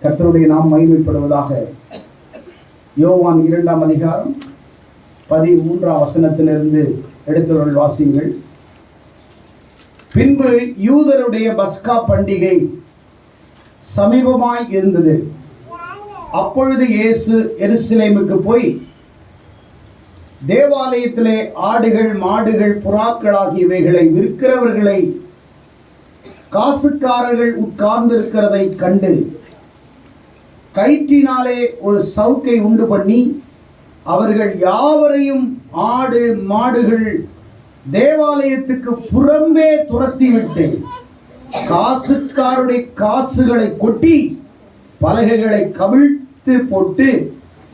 கர்த்தருடைய நாம் மகிமைப்படுவதாக. யோவான் 2ஆம் அதிகாரம் 13ஆம் வசனத்திலிருந்து எடுத்துள்ள வாசியுங்கள். பின்பு யூதருடைய பஸ்கா பண்டிகை சமீபமாய் இருந்தது. அப்பொழுது இயேசு எருசலேமுக்கு போய் தேவாலயத்திலே ஆடுகள், மாடுகள், புறாக்கள் ஆகியவைகளை விற்கிறவர்களை, காசுக்காரர்கள் உட்கார்ந்திருக்கிறதை கண்டு கயிற்றினாலே ஒரு சவுக்கை உண்டு பண்ணி அவர்கள் யாவரையும் ஆடு மாடுகள் தேவாலயத்துக்கு புறம்பே துரத்திவிட்டு காசுக்காருடைய காசுகளை கொட்டி பலகைகளை கவிழ்த்து போட்டு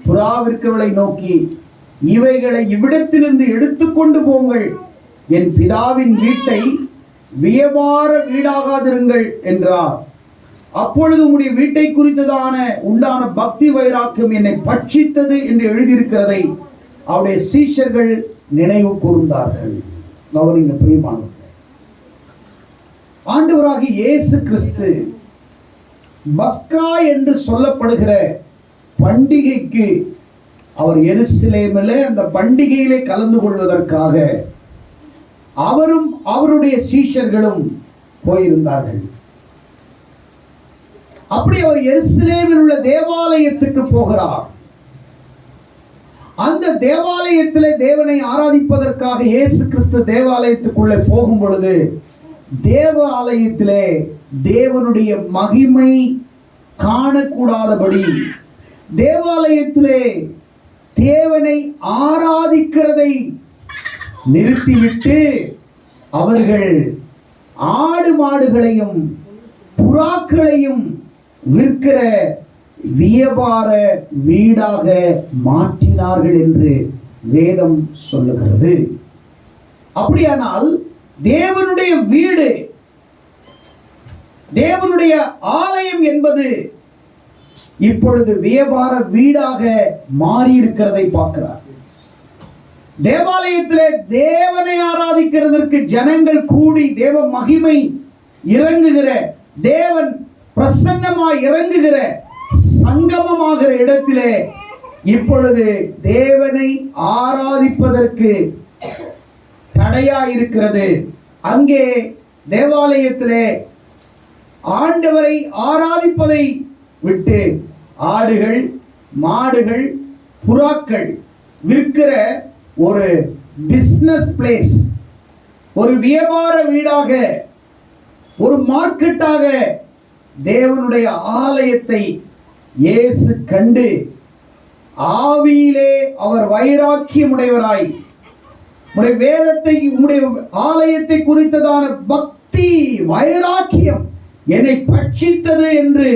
புறாவிற்கவளை நோக்கி, இவைகளை இவ்விடத்திலிருந்து எடுத்துக்கொண்டு போங்கள், என் பிதாவின் வீட்டை வியாபார வீடாகாதிருங்கள் என்றார். அப்பொழுது உம்முடைய வீட்டை குறித்ததான உண்டான பக்தி வைராக்கியம் என்னை பட்சித்தது என்று எழுதியிருக்கிறதை அவருடைய சீஷர்கள் நினைவு கூர்ந்தார்கள். கவனிங்க பிரியமானவர்களே, ஆண்டவராகிய இயேசு கிறிஸ்து பஸ்கா என்று சொல்லப்படுகிற பண்டிகைக்கு அவர் எருசலேமிலே அந்த பண்டிகையிலே கலந்து கொள்வதற்காக அவரும் அவருடைய சீஷர்களும் போயிருந்தார்கள். அப்படி அவர் எருசலேமில் உள்ள தேவாலயத்துக்கு போகிறார். அந்த தேவாலயத்திலே தேவனை ஆராதிப்பதற்காக இயேசு கிறிஸ்து தேவாலயத்துக்குள்ளே போகும் பொழுது தேவாலயத்திலே தேவனுடைய மகிமை காணக்கூடாதபடி தேவாலயத்திலே தேவனை ஆராதிக்கிறதை நிறுத்திவிட்டு அவர்கள் ஆடு மாடுகளையும் புறாக்களையும் விற்கிற வியாபார வீடாக மாற்றினார்கள் என்று வேதம் சொல்லுகிறது. அப்படியானால் தேவனுடைய வீடு, தேவனுடைய ஆலயம் என்பது இப்பொழுது வியாபார வீடாக மாறி இருக்கிறதை பார்க்கிறார். தேவாலயத்திலே தேவனை ஆராதிக்கிறதற்கு ஜனங்கள் கூடி தேவ மகிமை இறங்குகிற, தேவன் பிரசன்னமாய் இறங்குகிற சங்கமமாகிற இடத்திலே இப்பொழுது தேவனை ஆராதிப்பதற்கு தடையாயிருக்கிறது. அங்கே தேவாலயத்திலே ஆண்டவரை ஆராதிப்பதை விட்டு ஆடுகள், மாடுகள், புறாக்கள் விற்கிற ஒரு பிசினஸ் பிளேஸ், ஒரு வியாபார வீடாக, ஒரு மார்க்கெட்டாக தேவனுடைய ஆலயத்தை இயேசு கண்டு ஆவியிலே அவர் வைராக்கியமுடையவராய், உம்முடைய வேதத்தை, உம்முடைய ஆலயத்தை குறித்ததான பக்தி வைராக்கியம் என்னை பட்சித்தது என்று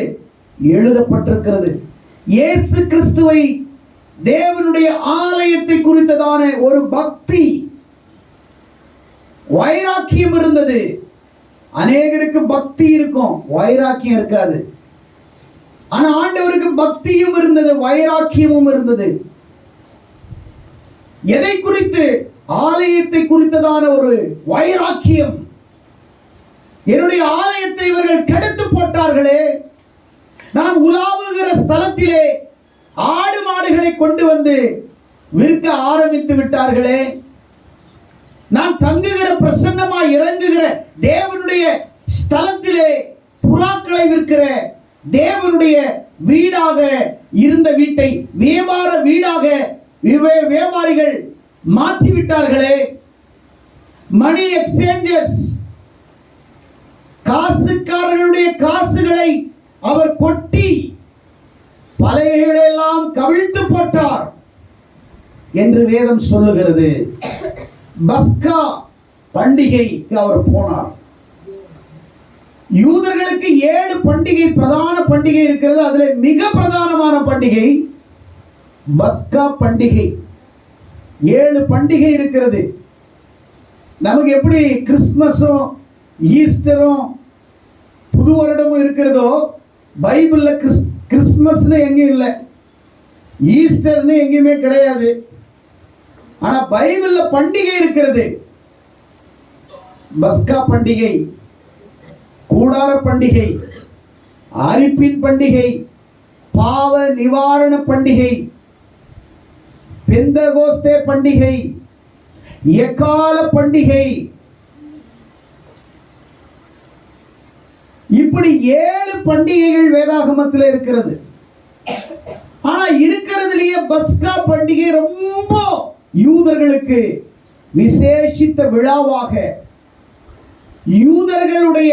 எழுதப்பட்டிருக்கிறது. இயேசு கிறிஸ்துவை, தேவனுடைய ஆலயத்தை குறித்ததான ஒரு பக்தி வைராக்கியம் இருந்தது. அநேகருக்கு பக்தி இருக்கும், வைராக்கியம் இருக்காது. ஆனா ஆண்டவருக்கு பக்தியும் இருந்தது, வைராக்கியமும் இருந்தது. எதை குறித்து? ஆலயத்தை குறித்ததான ஒரு வைராக்கியம். என்னுடைய ஆலயத்தை இவர்கள் கெடுத்து போட்டார்களே, நான் உலாவுகிற ஸ்தலத்திலே ஆடு மாடுகளை கொண்டு வந்து விற்க ஆரம்பித்து விட்டார்களே, நான் தங்குகிற பிரசன்னமாய் இறங்குகிற தேவனுடைய ஸ்தலத்திலே புறாக்களை விற்கிற தேவனுடைய வீடாக இருந்த வீட்டை வியாபார வீடாக வியாபாரிகள் மாற்றிவிட்டார்களே. மணி எக்ஸ்சேஞ்சர்ஸ், காசுக்காரர்களுடைய காசுகளை அவர் கொட்டி பலகைகளெல்லாம் கவிழ்த்து போட்டார் என்று வேதம் சொல்லுகிறது. பஸ்கா பண்டிகைக்கு அவர் போனார். யூதர்களுக்கு 7 பண்டிகை, பிரதான பண்டிகை இருக்கிறது. அதுல மிக பிரதானமான பண்டிகை பஸ்கா பண்டிகை. 7 பண்டிகை இருக்கிறது. நமக்கு எப்படி கிறிஸ்துமஸும் ஈஸ்டரும் புது வருடமும் இருக்கிறதோ, பைபிள்ல கிறிஸ்துமஸ்னு எங்கேயும் இல்லை, ஈஸ்டர்னு எங்கேயுமே கிடையாது. ஆனா பைபிள்ல பண்டிகை இருக்கிறது. பஸ்கா பண்டிகை, கூடார பண்டிகை, ஆரிப்பின் பண்டிகை, பாவ நிவாரண பண்டிகை, பெந்தகோஸ்தே பண்டிகை, எக்கால பண்டிகை, இப்படி 7 பண்டிகைகள் வேதாகமத்தில் இருக்கிறது. ஆனா இருக்கிறதுலயே பஸ்கா பண்டிகை ரொம்ப யூதர்களுக்கு விசேஷித்த விழாவாக, யூதர்களுடைய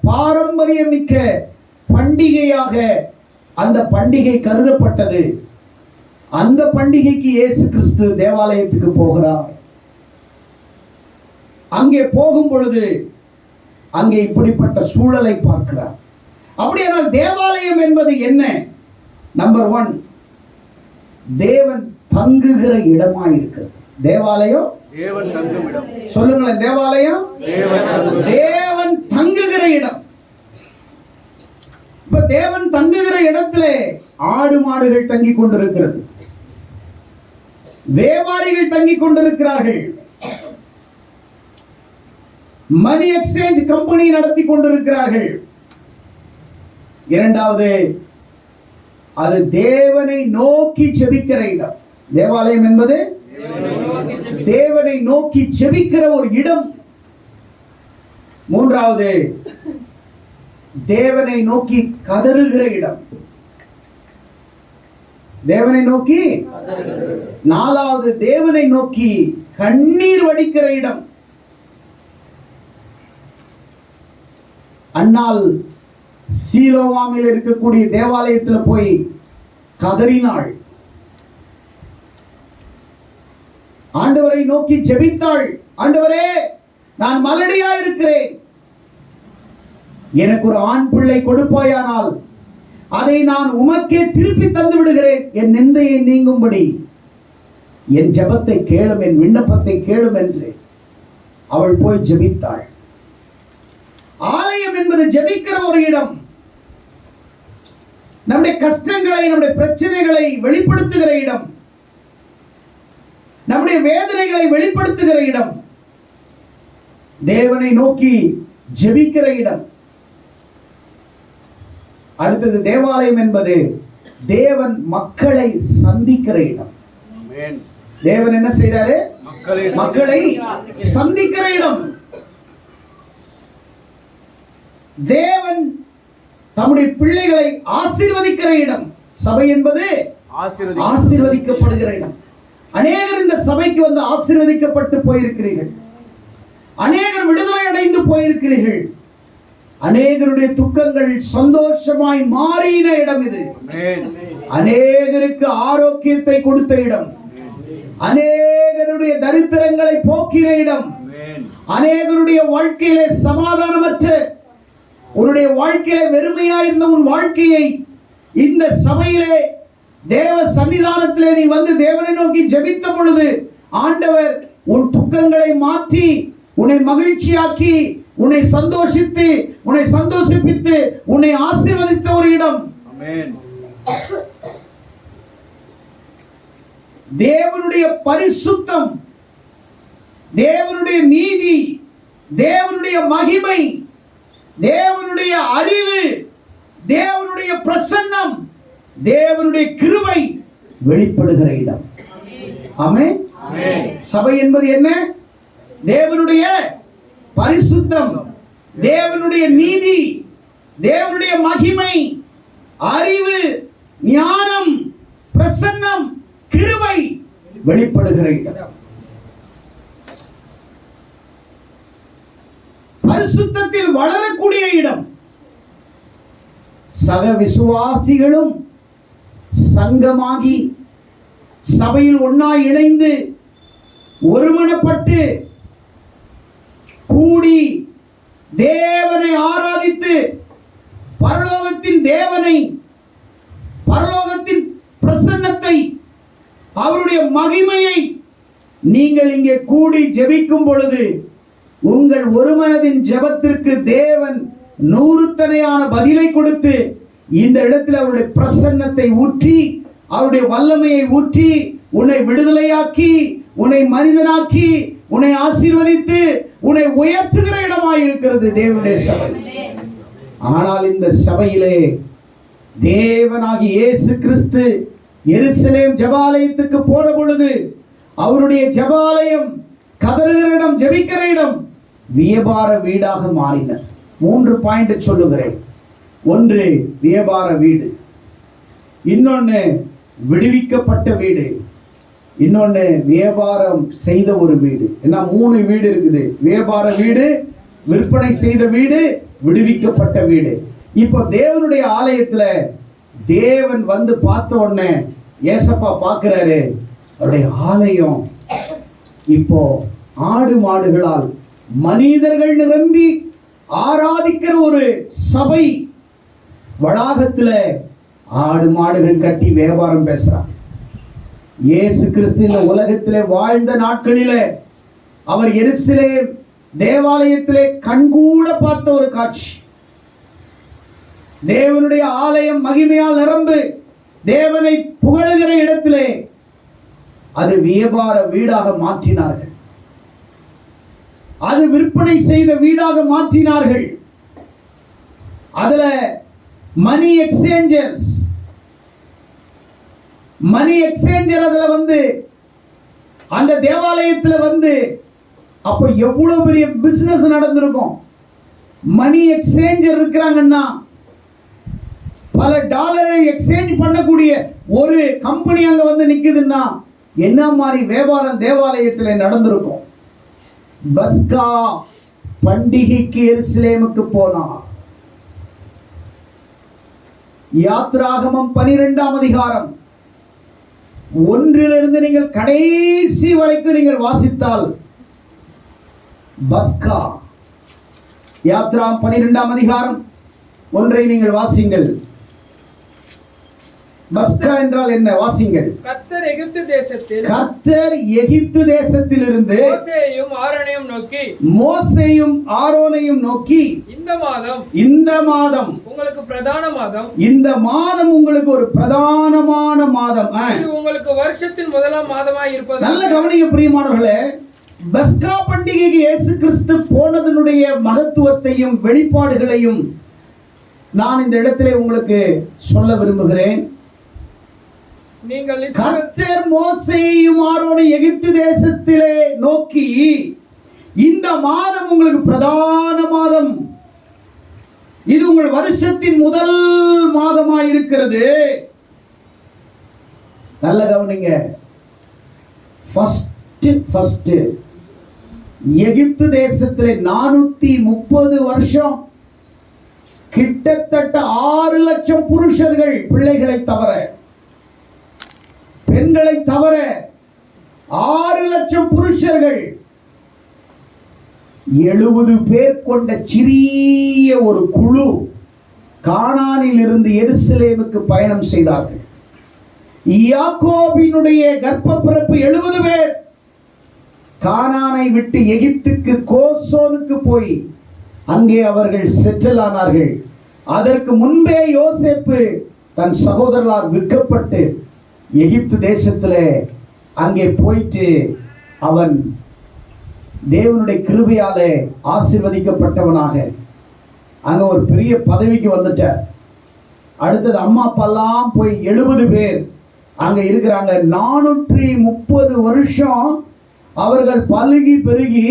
பாரம்பரியமிக்க பண்டிகையாக அந்த பண்டிகை கருதப்பட்டது. அந்த பண்டிகைக்கு இயேசு கிறிஸ்து தேவாலயத்துக்கு போகிறார். அங்கே போகும் பொழுது அங்கே இப்படிப்பட்ட சூழலை பார்க்கிறார். அப்படியானால் தேவாலயம் என்பது என்ன? நம்பர் 1, தேவன் தங்குகிற இடமாயிருக்கிறது. தேவாலயம் தேவன் தங்கும் இடம். சொல்லுங்களேன், தேவாலயம் தேவன் தங்குகிற இடம். இப்ப தேவன் தங்குகிற இடத்துல ஆடு மாடுகள் தங்கி கொண்டிருக்கிறது, வியாபாரிகள் தங்கி கொண்டிருக்கிறார்கள், மணி எக்ஸ்சேஞ்ச் கம்பெனி நடத்தி கொண்டிருக்கிறார்கள். இரண்டாவது, அது தேவனை நோக்கி ஜெபிக்கிற இடம். தேவாலயம் என்பது தேவனை நோக்கி ஜெபிக்கிற ஒரு இடம். மூன்றாவது, தேவனை நோக்கி கதறுகிற இடம். தேவனை நோக்கி. நாலாவது, தேவனை நோக்கி கண்ணீர் வடிக்கிற இடம். அன்னாள் சீலோவாமில் இருக்கக்கூடிய தேவாலயத்தில் போய் கதறினாள், ஆண்டவரை நோக்கி ஜெபித்தாள். ஆண்டவரே, நான் மலடியா இருக்கிறேன், எனக்கு ஒரு ஆண் பிள்ளை கொடுப்பாயானால் அதை நான் உமக்கே திருப்பி தந்து விடுகிறேன், என் நிந்தையை நீங்கும்படி என் ஜெபத்தை கேளும், என் விண்ணப்பத்தை கேளும் என்று அவள் போய் ஜெபித்தாள். ஆலயம் என்பது ஜெபிக்கிற ஒரு இடம். நம்முடைய கஷ்டங்களை, நம்முடைய பிரச்சனைகளை வெளிப்படுத்துகிற இடம், நம்முடைய வேதனைகளை வெளிப்படுத்துகிற இடம், தேவனை நோக்கி ஜெபிக்கிற இடம். அடுத்தது, தேவாலயம் என்பது தேவன் மக்களை சந்திக்கிற இடம். தேவன் என்ன செய்றாரு? மக்களை சந்திக்கிற இடம். தேவன் தம்முடைய பிள்ளைகளை ஆசீர்வதிக்கிற இடம். சபை என்பது ஆசீர்வதிக்கப்படுகிற இடம். அநேகர் இந்த சபைக்கு வந்து ஆசீர்வதிக்கப்பட்டு போயிருக்கிறீர்கள், அநேகர் விடுதலை அடைந்து போயிருக்கிறீர்கள், அநேகருடைய துக்கங்கள் சந்தோஷமாய் மாறின இடம் இது. அநேகருக்கு ஆரோக்கியத்தை கொடுத்த இடம், அநேகருடைய தரித்திரங்களை போக்கின இடம், அநேகருடைய வாழ்க்கையிலே சமாதானமற்ற, உன்னுடைய வாழ்க்கையிலே வெறுமையாயிருந்த உன் வாழ்க்கையை இந்த சபையிலே தேவ சன்னிதானத்திலே நீ வந்து தேவனை நோக்கி ஜெபித்த பொழுது ஆண்டவர் உன் துக்கங்களை மாற்றி உன்னை மகிழ்ச்சியாக்கி, உன்னை சந்தோஷித்து, உன்னை சந்தோஷிப்பித்து, உன்னை ஆசீர்வதித்த ஒரு இடம். தேவனுடைய பரிசுத்தம், தேவனுடைய நீதி, தேவனுடைய மகிமை, தேவனுடைய அறிவு, தேவனுடைய பிரசன்னம், தேவனுடைய கிருபை வெளிப்படுகிற இடம். ஆமென். சபை என்பது என்ன? தேவனுடைய பரிசுத்தம், தேவனுடைய நீதி, தேவனுடைய மகிமை, அறிவு, ஞானம், பிரசன்னம், கிருபை வெளிப்படுகிற இடம். பரிசுத்தத்தில் வளரக்கூடிய இடம். சக விசுவாசிகளும் சங்கமாகி சபையில் ஒன்னாய் இணைந்து ஒருமனப்பட்டு கூடி தேவனை ஆராதித்து பரலோகத்தின் தேவனை, பரலோகத்தின் பிரசன்னத்தை, அவருடைய மகிமையை நீங்கள் இங்கே கூடி ஜெபிக்கும் பொழுது உங்கள் ஒருமனதின் ஜெபத்திற்கு தேவன் 100 தனையான பதிலை கொடுத்து இந்த இடத்தில் அவருடைய பிரசன்னத்தை ஊற்றி, அவருடைய வல்லமையை ஊற்றி உன்னை விடுதலையாக்கி, உன்னை மனிதனாக்கி, உன்னை ஆசீர்வதித்து, உன்னை உயர்த்துகிற இடமாய் இருக்கிறது தேவனுடைய சபை. ஆனால் இந்த சபையிலே தேவனாகிய இயேசு கிறிஸ்து எருசலேம் ஜெபாலயத்துக்கு போன பொழுது அவருடைய ஜெபாலயம் கதறுகிற இடம், ஜெபிக்கிற இடம் வியாபார வீடாக மாறினது. 3 பாயிண்ட் சொல்லுகிறேன். ஒன்று வியாபார வீடு, இன்னொன்று விடுவிக்கப்பட்ட வீடு, இன்னொன்று வியாபாரம் செய்த ஒரு வீடு. என்ன 3 வீடு இருக்குது. வியாபார வீடு, விற்பனை செய்த வீடு, விடுவிக்கப்பட்ட வீடு. இப்போ தேவனுடைய ஆலயத்துல தேவன் வந்து பார்த்த உடனே ஏசப்பா பார்க்கிறாரு, அவருடைய ஆலயம் இப்போ ஆடு மாடுகளால் மனிதர்கள் நிரம்பி ஆராதிக்கிற ஒரு சபை வளாகத்துல ஆடு மாடுகள் கட்டி வியாபாரம் பேசுறாங்க. இயேசு கிறிஸ்து இந்த உலகத்திலே வாழ்ந்த நாட்களிலே அவர் எருசலேம் தேவாலயத்திலே கண்கூட பார்த்த ஒரு காட்சி. தேவனுடைய ஆலயம் மகிமையால் நிரம்பு தேவனை புகழுகிற இடத்திலே அது வியாபார வீடாக மாற்றினார்கள். அது விற்பனை செய்த வீடாக மாற்றினார்கள். அதுல மணி எக்ஸ்சேஞ்சர் அதுல வந்து அந்த தேவாலயத்துல வந்து அப்ப எவ்வளவு பெரிய பிசினஸ் நடந்திருக்கும். மணி எக்ஸ்சேஞ்சர் இருக்கிறாங்கன்னா பல டாலரை எக்ஸ்சேஞ்ச் பண்ணக்கூடிய ஒரு கம்பெனி அங்க வந்து நிக்குதுன்னா என்ன மாதிரி வியாபாரம் தேவாலயத்தில் நடந்திருக்கும். பஸ்கா பண்டிகைக்கு எருசலேமுக்கு போனார். யாத்ராகமம் 12ஆம் அதிகாரம் 1 நீங்கள் கடைசி வரைக்கும் நீங்கள் வாசித்தால் பஸ்கா யாத்ரா 12ஆம் அதிகாரம் 1 நீங்கள் வாசிங்கள். பஸ்கா என்றால் என்ன? வாசிங்கள். கர்த்தர் எகிப்து தேசத்திலிருந்து மோசேயும் ஆரோனையும் நோக்கி இந்த மாதம் உங்களுக்கு பிரதான மாதம், இந்த மாதம் உங்களுக்கு ஒரு பிரதானமான மாதம், இது உங்களுக்கு வருஷத்தின் முதலாம் மாதமாய் இருப்பது. நல்ல கவனிங்க பிரியமானவர்களே. பஸ்கா பண்டிகைக்கு இயேசு கிறிஸ்து போனதனுடைய மகத்துவத்தையும் வெளிப்பாடுகளையும் நான் இந்த இடத்திலே உங்களுக்கு சொல்ல விரும்புகிறேன். கர்த்தர் மோசேயும் ஆரோனை எகிப்து தேசத்திலே நோக்கி இந்த மாதம் உங்களுக்கு பிரதான மாதம், இது உங்கள் வருஷத்தின் முதல் மாதமாய் இருக்கிறது. நல்ல கவனிங்க. ஃபர்ஸ்ட் எகிப்து தேசத்திலே 430 வருஷம் கிட்டத்தட்ட 6 லட்சம் புருஷர்கள், பிள்ளைகளை தவிர பெண்களை தவிர 6 லட்சம் புருஷர்கள் 70 பேர் கொண்ட சிறிய ஒரு குழு கானானில் இருந்து எருசலேமுக்கு பயணம் செய்தார்கள். யாக்கோபினுடைய கர்ப்பப்பிறப்பு 70 பேர் கானானை விட்டு எகிப்துக்கு கோசோனுக்கு போய் அங்கே அவர்கள் செட்டில் ஆனார்கள். அதற்கு முன்பே யோசேப்பு தன் சகோதரர்களால் விற்கப்பட்டு எகிப்து தேசத்திலே அங்கே போயிட்டு அவன் தேவனுடைய கிருபையாலே ஆசீர்வதிக்கப்பட்டவனாக அங்க ஒரு பெரிய பதவிக்கு வந்துட்டார். அடுத்தது அம்மா அப்பாலாம் போய் 70 பேர் அங்க இருக்கிறாங்க. 430 வருஷம் அவர்கள் பலுகி பெருகி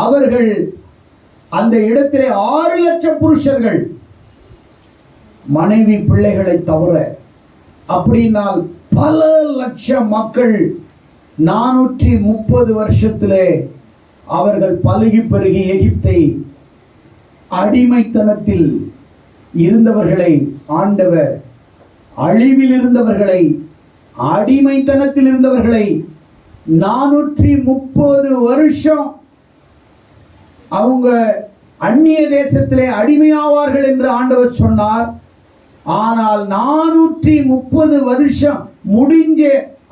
அவர்கள் அந்த இடத்திலே 6 லட்சம் புருஷர்கள் மனைவி பிள்ளைகளை தவிர, அப்படின்னால் பல லட்சம் மக்கள் 430 வருஷத்திலே அவர்கள் பலுகி பெருகி எகிப்தை அடிமைத்தனத்தில் இருந்தவர்களை ஆண்டவர், அழிவில் இருந்தவர்களை, அடிமைத்தனத்தில் இருந்தவர்களை 430 வருஷம் அவங்க அந்நிய தேசத்திலே அடிமையாவார்கள் என்று ஆண்டவர் சொன்னார். ஆனால் 430 வருஷம் முடிஞ்ச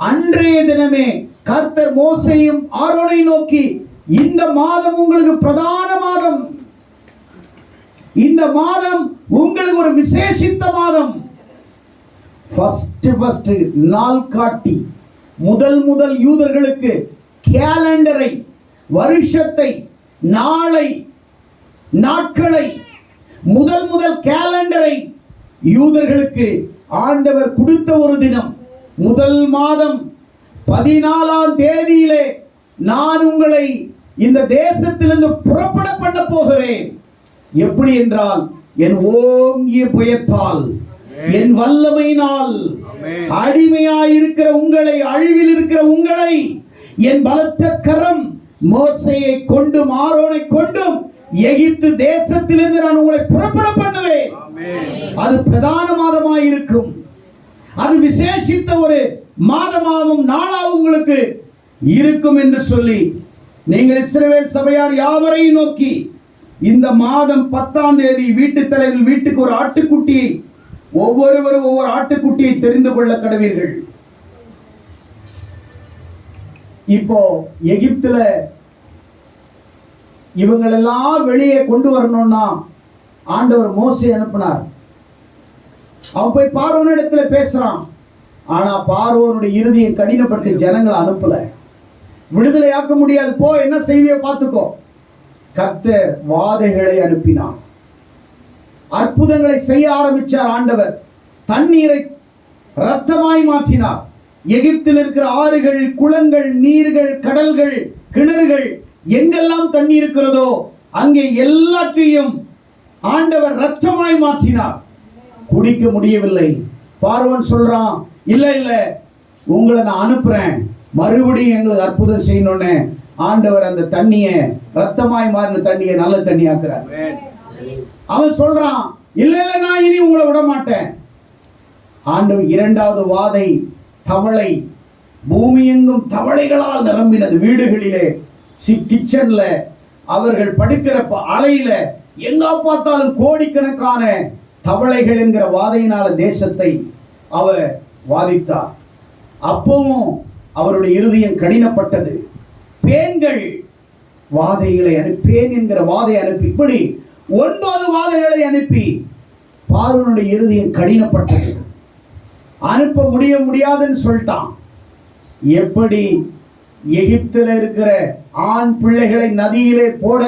அன்றைய தினமே கர்த்தர் மோசேயும் ஆரோனை நோக்கி இந்த மாதம் உங்களுக்கு பிரதான மாதம், இந்த மாதம் உங்களுக்கு ஒரு விசேஷித்த மாதம். ஃபர்ஸ்ட் நாள் காட்டி முதல் யூதர்களுக்கு கேலண்டரை, வருஷத்தை, நாளை, நாட்களை, முதல் கேலண்டரை யூதர்களுக்கு ஆண்டவர் கொடுத்த ஒரு தினம், முதல் மாதம் 14ஆம் தேதியிலே நான் உங்களை இந்த தேசத்திலிருந்து புறப்பட பண்ண போகிறேன். எப்படி என்றால், என் ஓங்கிய புயத்தால், என் வல்லமையினால், அடிமையாயிருக்கிற உங்களை, அழிவில் இருக்கிற உங்களை, என் பலத்த கரம் மோசேயை கொண்டும் ஆரோனை கொண்டும் எகிப்து தேசத்திலிருந்து நான் உங்களை புறப்பட பண்ணுவேன். அது பிரதான மாதமாய் இருக்கும். அது விசேஷித்த ஒரு மாதமாகவும் நாளாகவும் உங்களுக்கு இருக்கும் என்று சொல்லி, நீங்கள் இஸ்ரவேல் சபையார் யாவரையும் நோக்கி, இந்த மாதம் 10ஆம் தேதி வீட்டு தலைவர் வீட்டுக்கு ஒரு ஆட்டுக்குட்டியை, ஒவ்வொருவரும் ஒவ்வொரு ஆட்டுக்குட்டியை தெரிந்து கொள்ள கடவீர்கள். இப்போ எகிப்துல இவங்களெல்லாம் வெளியே கொண்டு வரணும்னா ஆண்டவர் மோசே அனுப்பினார். அவன் போய் பார்வோனிடத்துல பேசுறான். ஆனா பார்வோனுடைய இருதயம் கடினப்பட்டு ஜனங்களை அனுப்பல. விடுதலையாக்க முடியாது, போ, என்ன செய்வியோ பார்த்துக்கோ. கர்த்தர் வாதைகளை அனுப்பினார். அற்புதங்களை செய்ய ஆரம்பிச்சார் ஆண்டவர். தண்ணீரை இரத்தமாய் மாற்றினார். எகிப்தில் இருக்கிற ஆறுகள், குளங்கள், நீர்கள், கடல்கள், கிணறுகள், எங்கெல்லாம் தண்ணி இருக்கிறதோ அங்கே எல்லாற்றையும் ஆண்டவர் இரத்தமாய் மாற்றினார். குடிக்க முடியவில்லை. பார்வோன் சொல்றான், இல்ல இல்ல, உங்களை நான் அனுப்புறேன், மறுபடியும் எங்களுக்கு அற்புதம் செய்யணும்னு ஆண்டவர் அந்த தண்ணியை, இரத்தமாய் மாறின தண்ணியை நல்ல தண்ணி ஆக்குறார். அவன் சொல்றான், இல்ல இல்ல, நான் இனி உங்களை விட மாட்டேன். ஆண்டவர் இரண்டாவது வாதை, தவளை, பூமி எங்கும் தவளைகளால் நிரம்பினது. வீடுகளிலே, கிச்சன்ல, அவர்கள் படுக்கிற அறையில, எங்க பார்த்தாலும் கோடிக்கணக்கான தவளைகள் என்கிற வாதையினால தேசத்தை அவர் வாதித்தார். அப்பவும் அவருடைய இருதயம் கடினப்பட்டது. பேன்கள் வாதைகளை பேன் என்கிற வாதை அனுப்பி, இப்படி 9 வாதைகளை அனுப்பி பார்வோனுடைய இருதயம் கடினப்பட்டது. அனுப்ப முடியாதுன்னு சொல்லிட்டான். எப்படி எகிப்தில் இருக்கிற ஆண் பிள்ளைகளை நதியிலே போட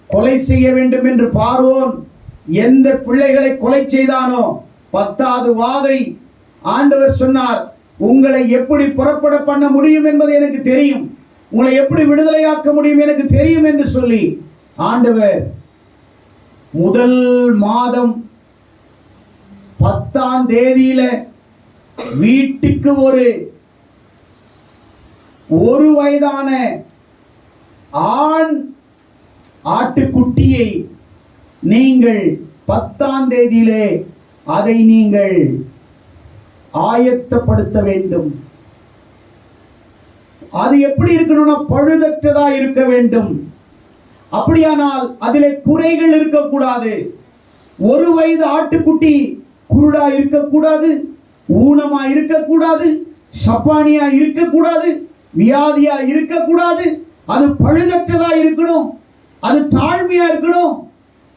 கொலை செய்ய வேண்டும் என்று பார்வோன் எந்த பிள்ளைகளை கொலை செய்தானோ, 10வது வாதை ஆண்டவர் சொன்னார், உங்களை எப்படி புறப்பட பண்ண முடியும் என்பது எனக்கு தெரியும், உங்களை எப்படி விடுதலையாக்க முடியும் எனக்கு தெரியும் என்று சொல்லி ஆண்டவர் முதல் மாதம் 10ஆம் தேதியில வீட்டுக்கு ஒரு வயதான ஆண் ஆட்டுக்குட்டியை நீங்கள் 10ஆம் தேதியிலே அதை நீங்கள் ஆயத்தப்படுத்த வேண்டும். அது எப்படி இருக்கணும்னா பழுதற்றதா இருக்க வேண்டும். அப்படியானால் அதிலே குறைகள் இருக்கக்கூடாது. 1 வயது ஆட்டுக்குட்டி குருடா இருக்கக்கூடாது, ஊனமா இருக்கக்கூடாது, சப்பானியா இருக்கக்கூடாது, வியாதியா இருக்கக்கூடாது. அது பழுதற்றதா இருக்கணும், அது தாழ்மையா இருக்கணும்,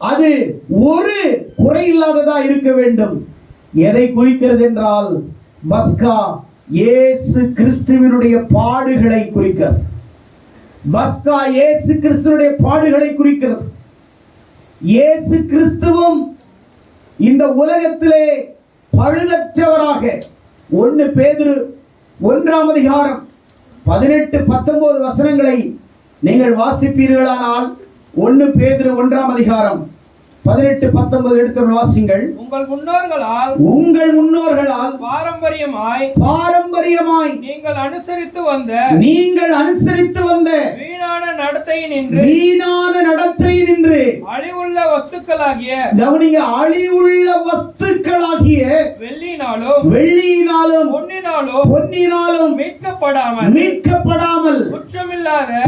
அது ஒரு குறை இல்லாததா இருக்க வேண்டும். எதை குறிக்கிறது என்றால், பஸ்கா இயேசு கிறிஸ்துவினுடைய பாடுகளை குறிக்கிறது. பஸ்கா இயேசு கிறிஸ்துவினுடைய பாடுகளை குறிக்கிறது. இயேசு கிறிஸ்துவும் இந்த உலகத்திலே பழுதற்றவராக, 1 பேதுரு 1ஆம் அதிகாரம் 18-19 வசனங்களை நீங்கள் வாசிப்பீர்களானால், 1 பேதுரு 1ஆம் அதிகாரம் 18-19 எடுத்து வாசிங்கள். உங்கள் முன்னோர்களால் பாரம்பரியமாய் நீங்கள் அனுசரித்து வந்த வீணான நடத்தை நின்று அழிவுள்ள வஸ்துக்களாகிய, கவனிங்க, அழிவுள்ள வஸ்துக்களாகிய வெள்ளியினாலும் பொன்னினாலும் மீட்கப்படாமல்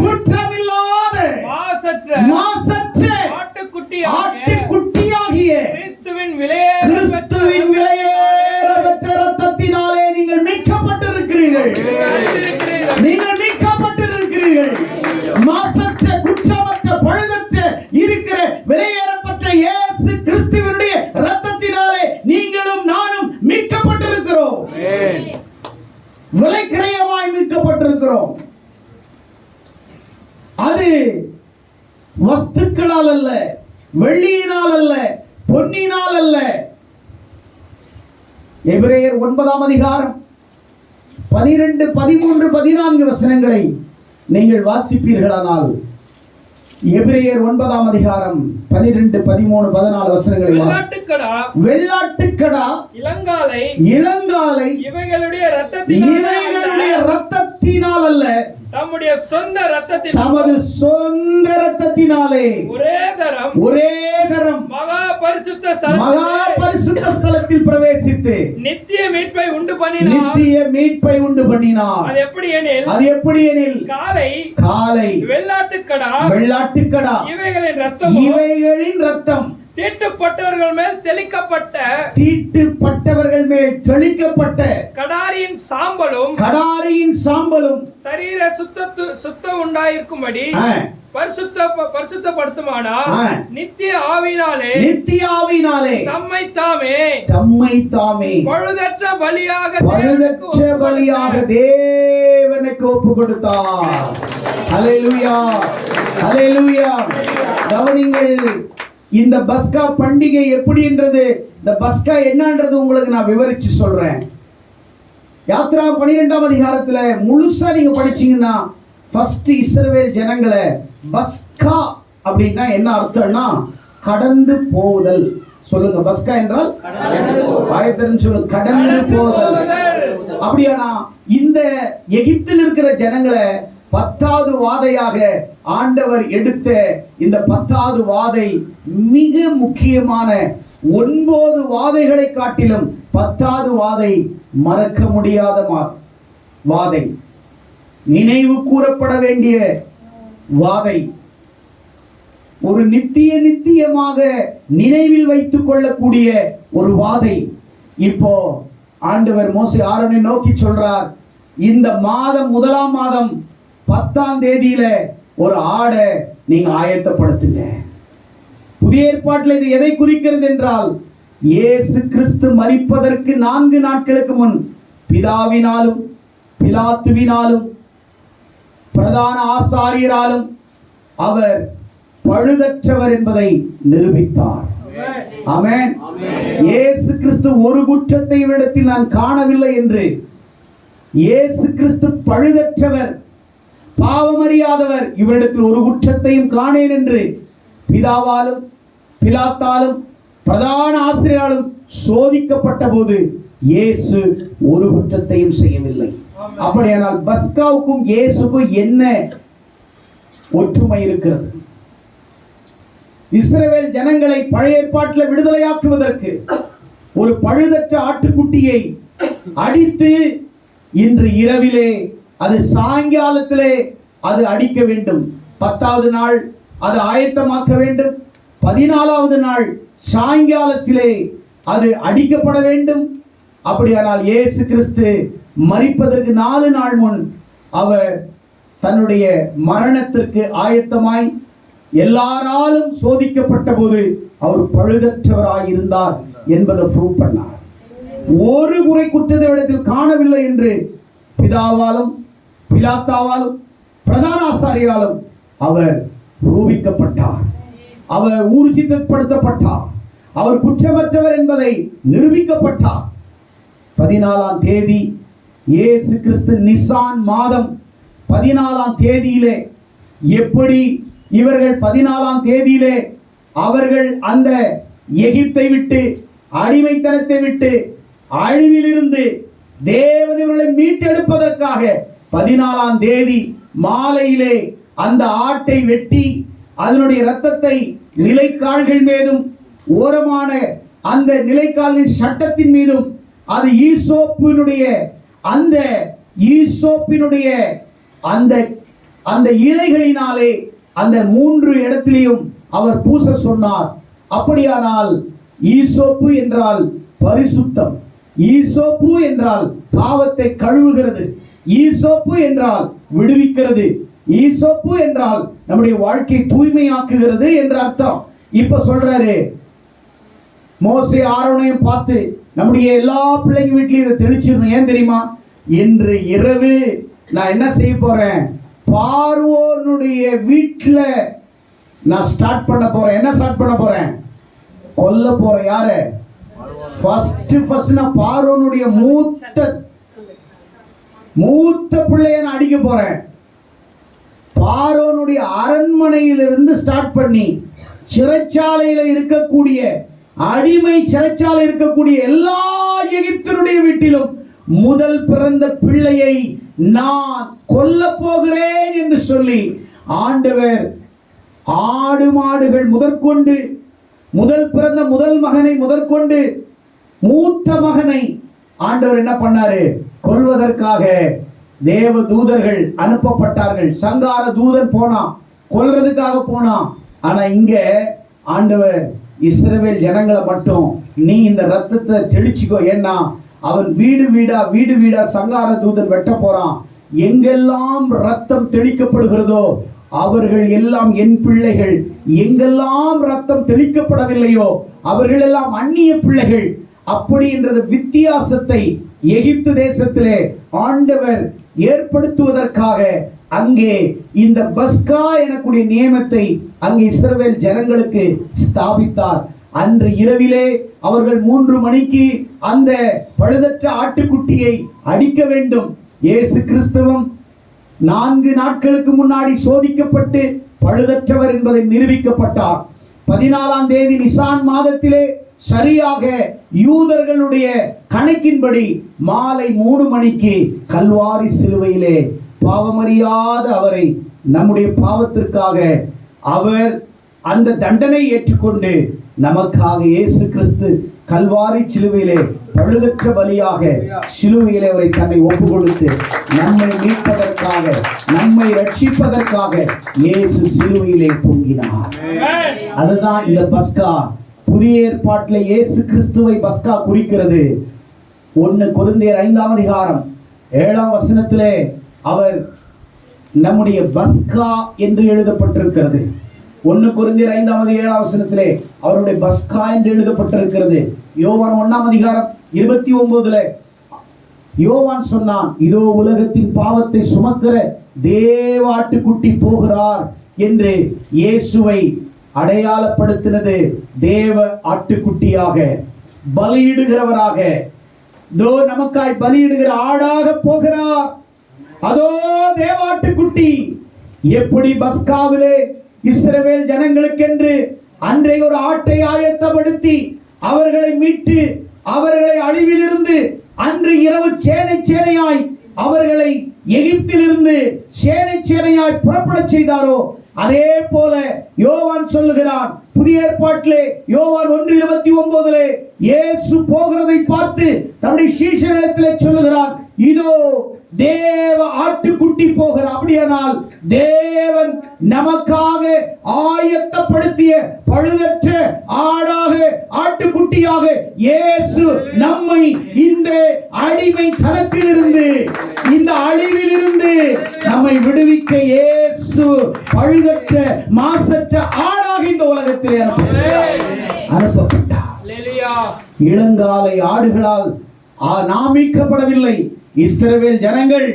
குற்றமில்லாத மாசற்ற ஆட்டுக்குட்டியாகிய கிறிஸ்துவின் விலையேறப்பெற்ற இரத்தத்தினாலே நீங்கள் மீட்கப்பட்டிருக்கிறீர்கள். நீங்கள் மீட்கப்பட்டிருக்கிறீர்கள். மாசற்ற, குற்றமற்ற, பழுதற்ற இருக்கிற விலையேறப்பட்ட இயேசு கிறிஸ்துவினுடைய இரத்தத்தினாலே நீங்களும் நானும் மீட்கப்பட்டிருக்கிறோம். விலைக்கிரயமாய் மீட்கப்பட்டிருக்கிறோம். அது வஸ்துக்களால் அல்ல, வெள்ளியினால் அல்ல, பொன்னினால் அல்ல, எபிரேயர் 9ஆம் அதிகாரம் 12, 13, 14 வசனங்களை நீங்கள் வாசிப்பீர்களானால், எபிரேயர் 9ஆம் அதிகாரம் 12, 13, 14 வசனங்களை வெள்ளாட்டுக்கடா, வெள்ளாட்டுக்கடா, இளங்காலை இவைகளுடைய இரத்தத்தினால் அல்ல, தம்முடைய சொந்த இரத்தத்தினால், தமது சொந்த இரத்தத்தினாலே ஒரே தரம் மகா பரிசுத்த ஸ்தலத்தில் பிரவேசித்து நித்திய மீட்பை உண்டு பண்ணினார். அது எப்படி எனில் காளை வெள்ளாட்டுக்கடா இவைகளின் இரத்தம் தீட்டுப்பட்டவர்கள் மேல் தெளிக்கப்பட்ட கடாரியின் சாம்பலும் சரீர சுத்தம் உண்டாயிருக்கும்படி பரிசுத்தப்படுத்துமானால் நித்திய ஆவியினாலே தம்மை தாமே பழுதற்ற பலியாக தேவனுக்கு ஒப்பு கொடுத்தார். ஹல்லேலூயா, ஹல்லேலூயா. கவனிங்கள், இந்த பஸ்கா பண்டிகை எப்படின்றது, இந்த பஸ்கா என்னன்றது உங்களுக்கு நான் விவரிச்சு சொல்றேன். யாத்ரா 12ஆம் அதிகாரத்துல முழுசா நீங்க படிச்சீங்கன்னா, ஃபர்ஸ்ட் இஸ்ரவேல் ஜனங்களை பஸ்கா அப்படின்னா என்ன அர்த்தம்னா கடந்து போதல். சொல்லுங்க, பஸ்கா என்றால் ஆயத்தன்னு சொல்லுங்க, கடந்து போதல். அப்படியானா இந்த எகிப்தில் இருக்கிற ஜனங்களை 10வது வாதையாக ஆண்டவர் எடுத்த இந்த 10வது வாதை மிக முக்கியமான 9 வாதைகளை காட்டிலும் 10வது வாதை மறக்க முடியாத வாதை, நினைவு கூறப்பட வேண்டிய வாதை, ஒரு நித்தியமாக நினைவில் வைத்துக் கொள்ளக்கூடிய ஒரு வாதை. இப்போ ஆண்டவர் மோசே ஆரோனை நோக்கி சொல்றார், இந்த மாதம் 1ஆம் மாதம் 10ஆம் தேதியில ஒரு ஆடை நீங்க ஆயத்தப்படுத்துங்க. புதிய ஏற்பாட்டில் இது எதை குறிக்கிறது என்றால், இயேசு கிறிஸ்து மரிப்பதற்கு 4 நாட்களுக்கு முன் பிதாவினாலும் பிலாத்துவினாலும் பிரதான ஆசாரியராலும் அவர் பழுதற்றவர் என்பதை நிரூபித்தார். ஆமென். இயேசு கிறிஸ்து ஒரு குற்றத்தை இவரிடத்தில் நான் காணவில்லை என்று, இயேசு கிறிஸ்து பழுதற்றவர், பாவமறியாதவர், இவரிடத்தில் ஒரு குற்றத்தையும் காணேன் என்று பிதாவாலும் பிலாத்தாலும் பிரதான ஆசிரியராலும் சோதிக்கப்பட்ட போது இயேசு ஒரு குற்றத்தையும் செய்யவில்லை. அப்படியானால் பஸ்காவுக்கும் இயேசுக்கும் என்ன ஒற்றுமை இருக்கிறது? இஸ்ரவேல் ஜனங்களை பழைய ஏற்பாட்டில் விடுதலையாக்குவதற்கு ஒரு பழுதற்ற ஆட்டுக்குட்டியை அடித்து இன்று இரவிலே, அது சாயங்காலத்திலே அது அடிக்க வேண்டும். 10வது நாள் அது ஆயத்தமாக்க வேண்டும். 14வது நாள் சாயங்காலத்திலே அது அடிக்கப்பட வேண்டும். அப்படியானால் இயேசு கிறிஸ்து மரிப்பதற்கு 4 நாள் முன் அவர் தன்னுடைய மரணத்திற்கு ஆயத்தமாய் எல்லாராலும் சோதிக்கப்பட்ட போது அவர் பழுதற்றவராயிருந்தார் என்பதை ப்ரூவ் பண்ணார். ஒரு குறை குற்றத்தை இடத்தில் காணவில்லை என்று பிதாவாலும் பிலாத்தாவாலும் பிரதான ஆசாரியராலும் அவர் ரூபிக்கப்பட்டார், அவர் ஊர்ஜிதப்படுத்தப்பட்டார், அவர் குற்றமற்றவர் என்பதை நிரூபிக்கப்பட்டார். 14ஆம் தேதி இயேசு கிறிஸ்து நிசான் மாதம் 14ஆம் தேதியிலே, எப்படி இவர்கள் 14ஆம் தேதியிலே அவர்கள் அந்த எகிப்தை விட்டு, அடிமைத்தனத்தை விட்டு, அழிவிலிருந்து தேவன் இவர்களை மீட்டெடுப்பதற்காக 14ஆம் தேதி மாலையிலே அந்த ஆட்டை வெட்டி அதனுடைய இரத்தத்தை நிலைக்கால்கள் மீதும் ஓரமான அந்த நிலைக்காலின் சட்டத்தின் மீதும் அது ஈசோப்பினுடைய அந்த இலைகளினாலே அந்த 3 இடத்திலையும் அவர் பூச சொன்னார். அப்படியானால் ஈசோப்பு என்றால் பரிசுத்தம், ஈசோப்பு என்றால் பாவத்தை கழுவுகிறது, ஈசோப்பு என்றால் விடுவிக்கிறது, ஈசோப்பு என்றால் நம்முடைய வாழ்க்கை தூய்மையாக்குகிறது என்ற அர்த்தம். இப்ப சொல்றாரு, மோசே ஆரோனையும் பார்த்து நம்முடைய எல்லா பிள்ளைங்க வீட்லயும் இதை தெளிச்சிடணும். ஏன் தெரியுமா? இன்று இரவு நான் என்ன செய்ய போறேன், பார்வோனுடைய வீட்டுல நான் ஸ்டார்ட் பண்ண போறேன். என்ன ஸ்டார்ட் பண்ண போறேன்? கொல்ல போறேன். யாரு? ஃபர்ஸ்ட் நான் பார்வோனுடைய மூத்த பிள்ளைய நான் அடிக்க போறேன். பார்வோனுடைய அரண்மனையிலிருந்து ஸ்டார்ட் பண்ணி சிறைச்சாலையில இருக்கக்கூடிய அடிமை சிறைச்சாலை இருக்கக்கூடிய எல்லா எகிப்தியருடைய வீட்டிலும் முதல் பிறந்த பிள்ளையை நான் கொல்ல போகிறேன் என்று சொல்லி ஆண்டவர் ஆடு மாடுகள் முதற்கொண்டு முதல் பிறந்த முதல் மகனை முதற்கொண்டு மூத்த மகனை ஆண்டவர் என்ன பண்ணாரு? கொல்வதற்காக தேவ தூதர்கள் அனுப்பப்பட்டார்கள். சங்கார தூதன் போனான், கொல்றதுக்காக போனான். ஆனா இங்க ஆண்டவர் இஸ்ரவேல் ஜனங்களை மட்டும் நீ இந்த ரத்தத்தை தெளிச்சுக்கோ, ஏன்னா அவன் வீடு வீடா சங்கார தூதன் வெட்ட போறான். எங்கெல்லாம் ரத்தம் தெளிக்கப்படுகிறதோ அவர்கள் எல்லாம் என் பிள்ளைகள், எங்கெல்லாம் ரத்தம் தெளிக்கப்படவில்லையோ அவர்கள் எல்லாம் அந்நிய பிள்ளைகள். அப்படி என்ற வித்தியாசத்தை எகிப்து தேசத்திலே ஆண்டவர் ஏற்படுத்துவதற்காக அங்கே இந்த பஸ்கா எனக்கூடிய நியமத்தை அங்கே இஸ்ரவேல் ஜனங்களுக்கு ஸ்தாபித்தார். அன்று இரவிலே அவர்கள் 3 மணிக்கு அந்த பழுதற்ற ஆட்டுக்குட்டியை அடிக்க வேண்டும். இயேசு கிறிஸ்துவும் 4 நாட்களுக்கு முன்னாடி சோதிக்கப்பட்டு பழுதற்றவர் என்பதை நிரூபிக்கப்பட்டார். 14ஆம் தேதி நிசான் மாதத்திலே சரியாக யூதர்களுடைய கணக்கின்படி மாலை 3 மணிக்கு கல்வாரி சிலுவையிலே பாவமறியாத அவரை நம்முடைய பாவத்திற்காக அவர் அந்த தண்டனை ஏற்றுக்கொண்டு நமக்காக இயேசு கிறிஸ்து கல்வாரி சிலுவையிலே பழுதற்ற பலியாக சிலுவையிலே அவரை தன்னை ஒப்பு கொடுத்து நம்மை மீட்பதற்காக நம்மை ரட்சிப்பதற்காக இயேசு சிலுவையிலே தொங்கினார். அதுதான் இந்த பஸ்கா. புதிய ஏற்பாட்டிலே இயேசு கிறிஸ்துவை பஸ்கா குறிக்கிறது. 1 கொரிந்தியர் 5ஆம் அதிகாரம் 7ஆம் வசனத்திலே அவர் நம்முடைய பஸ்கா என்று எழுதப்பட்டிருக்கிறது. 1 கொரிந்தியர் 5ஆம் 7ஆம் வசனத்திலே அவருடைய பஸ்கா என்று எழுதப்பட்டிருக்கிறது. யோவான் 1ஆம் அதிகாரம் 29ல யோவான் சொன்னான், இதோ உலகத்தின் பாவத்தை சுமக்கிற தேவ ஆட்டுக்குட்டி போகிறார் என்று இயேசுவை அடையாளப்படுத்தினது. தேவ ஆட்டுக்குட்டியாக பலியிடுகிறவராக, தோ நமக்காய் பலியிடுகிற ஆடாக போகிறார். அதோ தேவாட்டுக்குட்டி. எப்படி பஸ்காவிலே இஸ்ரவேல் ஜனங்களுக்கென்று அன்றைய ஒரு ஆட்டை ஆயத்தப்படுத்தி அவர்களை மீட்டு அவர்களை அழிவிலிருந்து அன்று இரவு சேனையாய் அவர்களை எகிப்திலிருந்து சேனையாய் புறப்பட செய்தாரோ, அதே போல யோவான் சொல்லுகிறான் புதிய ஏற்பாட்டிலே யோவான் 1:29 இயேசு போகிறதை பார்த்து தம்முடைய சீஷர்களிடத்திலே சொல்லுகிறான், இதோ தேவ ஆட்டுக்குட்டி போகிறார். அப்படியானால் தேவன் நமக்காக ஆயத்தப்படுத்திய பழுதற்ற ஆடாக ஆட்டுக்குட்டியாக இயேசு நம்மை இந்த அடிமை தளத்திலிருந்து இந்த அழிவிலிருந்து நம்மை விடுவிக்க இயேசு பழுதற்ற மாசற்ற ஆடாக இந்த உலகத்திலே அனுப்பப்பட்டார். இளங்காலை ஆடுகளால் நாமிக்கப்படவில்லை. இஸ்ரவேல் ஜனங்கள்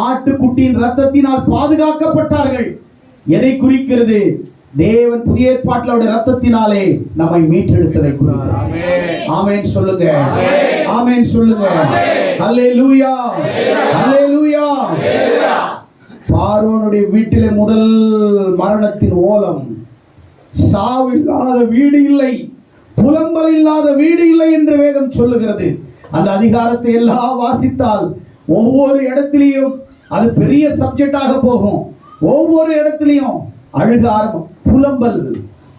ஆட்டுக்குட்டியின் ரத்தத்தினால் பாதுகாக்கப்பட்டார்கள். எதை குறிக்கிறது? தேவன் புதிய ஏற்பாட்டில் அவருடைய ரத்தத்தினாலே நம்மை மீட்டெடுத்ததை குறிக்கிறது. ஆமென் சொல்லுங்க, ஆமென் சொல்லுங்க. அல்லேலூயா, அல்லேலூயா. பார்வோனுடைய வீட்டிலே முதல் மரணத்தின் ஓலம், சாவில்லாத வீடு இல்லை, புலம்பல் இல்லாத வீடு இல்லை என்று வேதம் சொல்லுகிறது. அந்த அதிகாரத்தை எல்லாம் வாசித்தால் ஒவ்வொரு இடத்திலையும் அது பெரிய சப்ஜெக்டாக போகும். ஒவ்வொரு இடத்திலையும் அழுக ஆரம்பம், புலம்பல்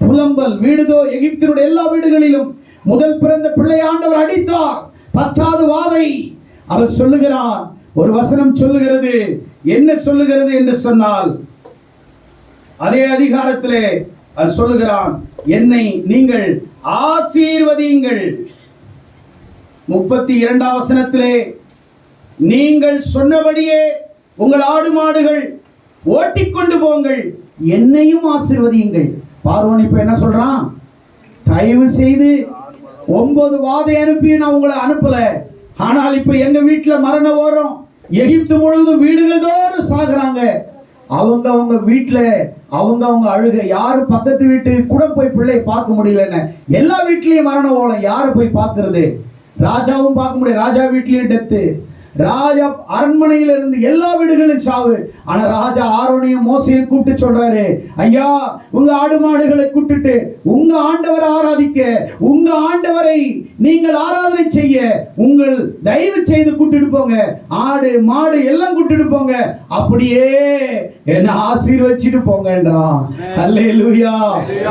புலம்பல். வீடுதோ எகிப்தினுடைய எல்லா வீடுகளிலும் முதல் பிறந்த பிள்ளை ஆண்டவர் அடித்தார். 10வது வாதை அவர் சொல்லுகிறார். ஒரு வசனம் சொல்லுகிறது, என்ன சொல்லுகிறது என்று சொன்னால், அதே அதிகாரத்திலே அவர் சொல்லுகிறான், என்னை நீங்கள் ஆசீர்வதியுங்கள். 32ஆம் வசனத்திலே, நீங்கள் சொன்னபடியே உங்கள் ஆடு மாடுகள் ஓட்டிக்கொண்டு போங்கள், என்னையும் ஆசீர்வதியுங்கள். பார்வோன் இப்ப என்ன சொல்றான்? தயவு செய்து 9 வாதை அனுப்பி நான் உங்களை அனுப்பல, ஆனால் இப்ப எங்க வீட்டுல மரண ஓரம், எகிப்து முழுவதும் வீடுகள் தோறும் சாகுறாங்க. அவங்க வீட்டுல அவங்க அழுக. யாரும் பக்கத்து வீட்டு கூட போய் பிள்ளையை பார்க்க முடியலன்னு, எல்லா வீட்லயும் மரண ஓலம், யாரை போய் பார்க்கறது? ராஜாவும் பார்க்க முடியாது, ராஜா வீட்லயும் டெத்து. ராஜா அரண்மனையில இருந்து எல்லா வீடுகளும் சாவு. ஆனா ராஜா ஆரோனையும் மோசையும் கூப்பிட்டு சொல்றாரு, ஐயா உங்க ஆடு மாடுகளை கூப்பிட்டுட்டு உங்க ஆண்டவரை ஆராதிக்க, உங்க ஆண்டவரை நீங்கள் ஆராதனை செய்ய உங்கள் தயவு செய்து கூட்டிட்டு போங்க, ஆடு மாடு எல்லாம் கூட்டிட்டு போங்க, அப்படியே என்ன ஆசீர்வதிச்சிட்டு போங்கன்றான். அல்லேலூயா.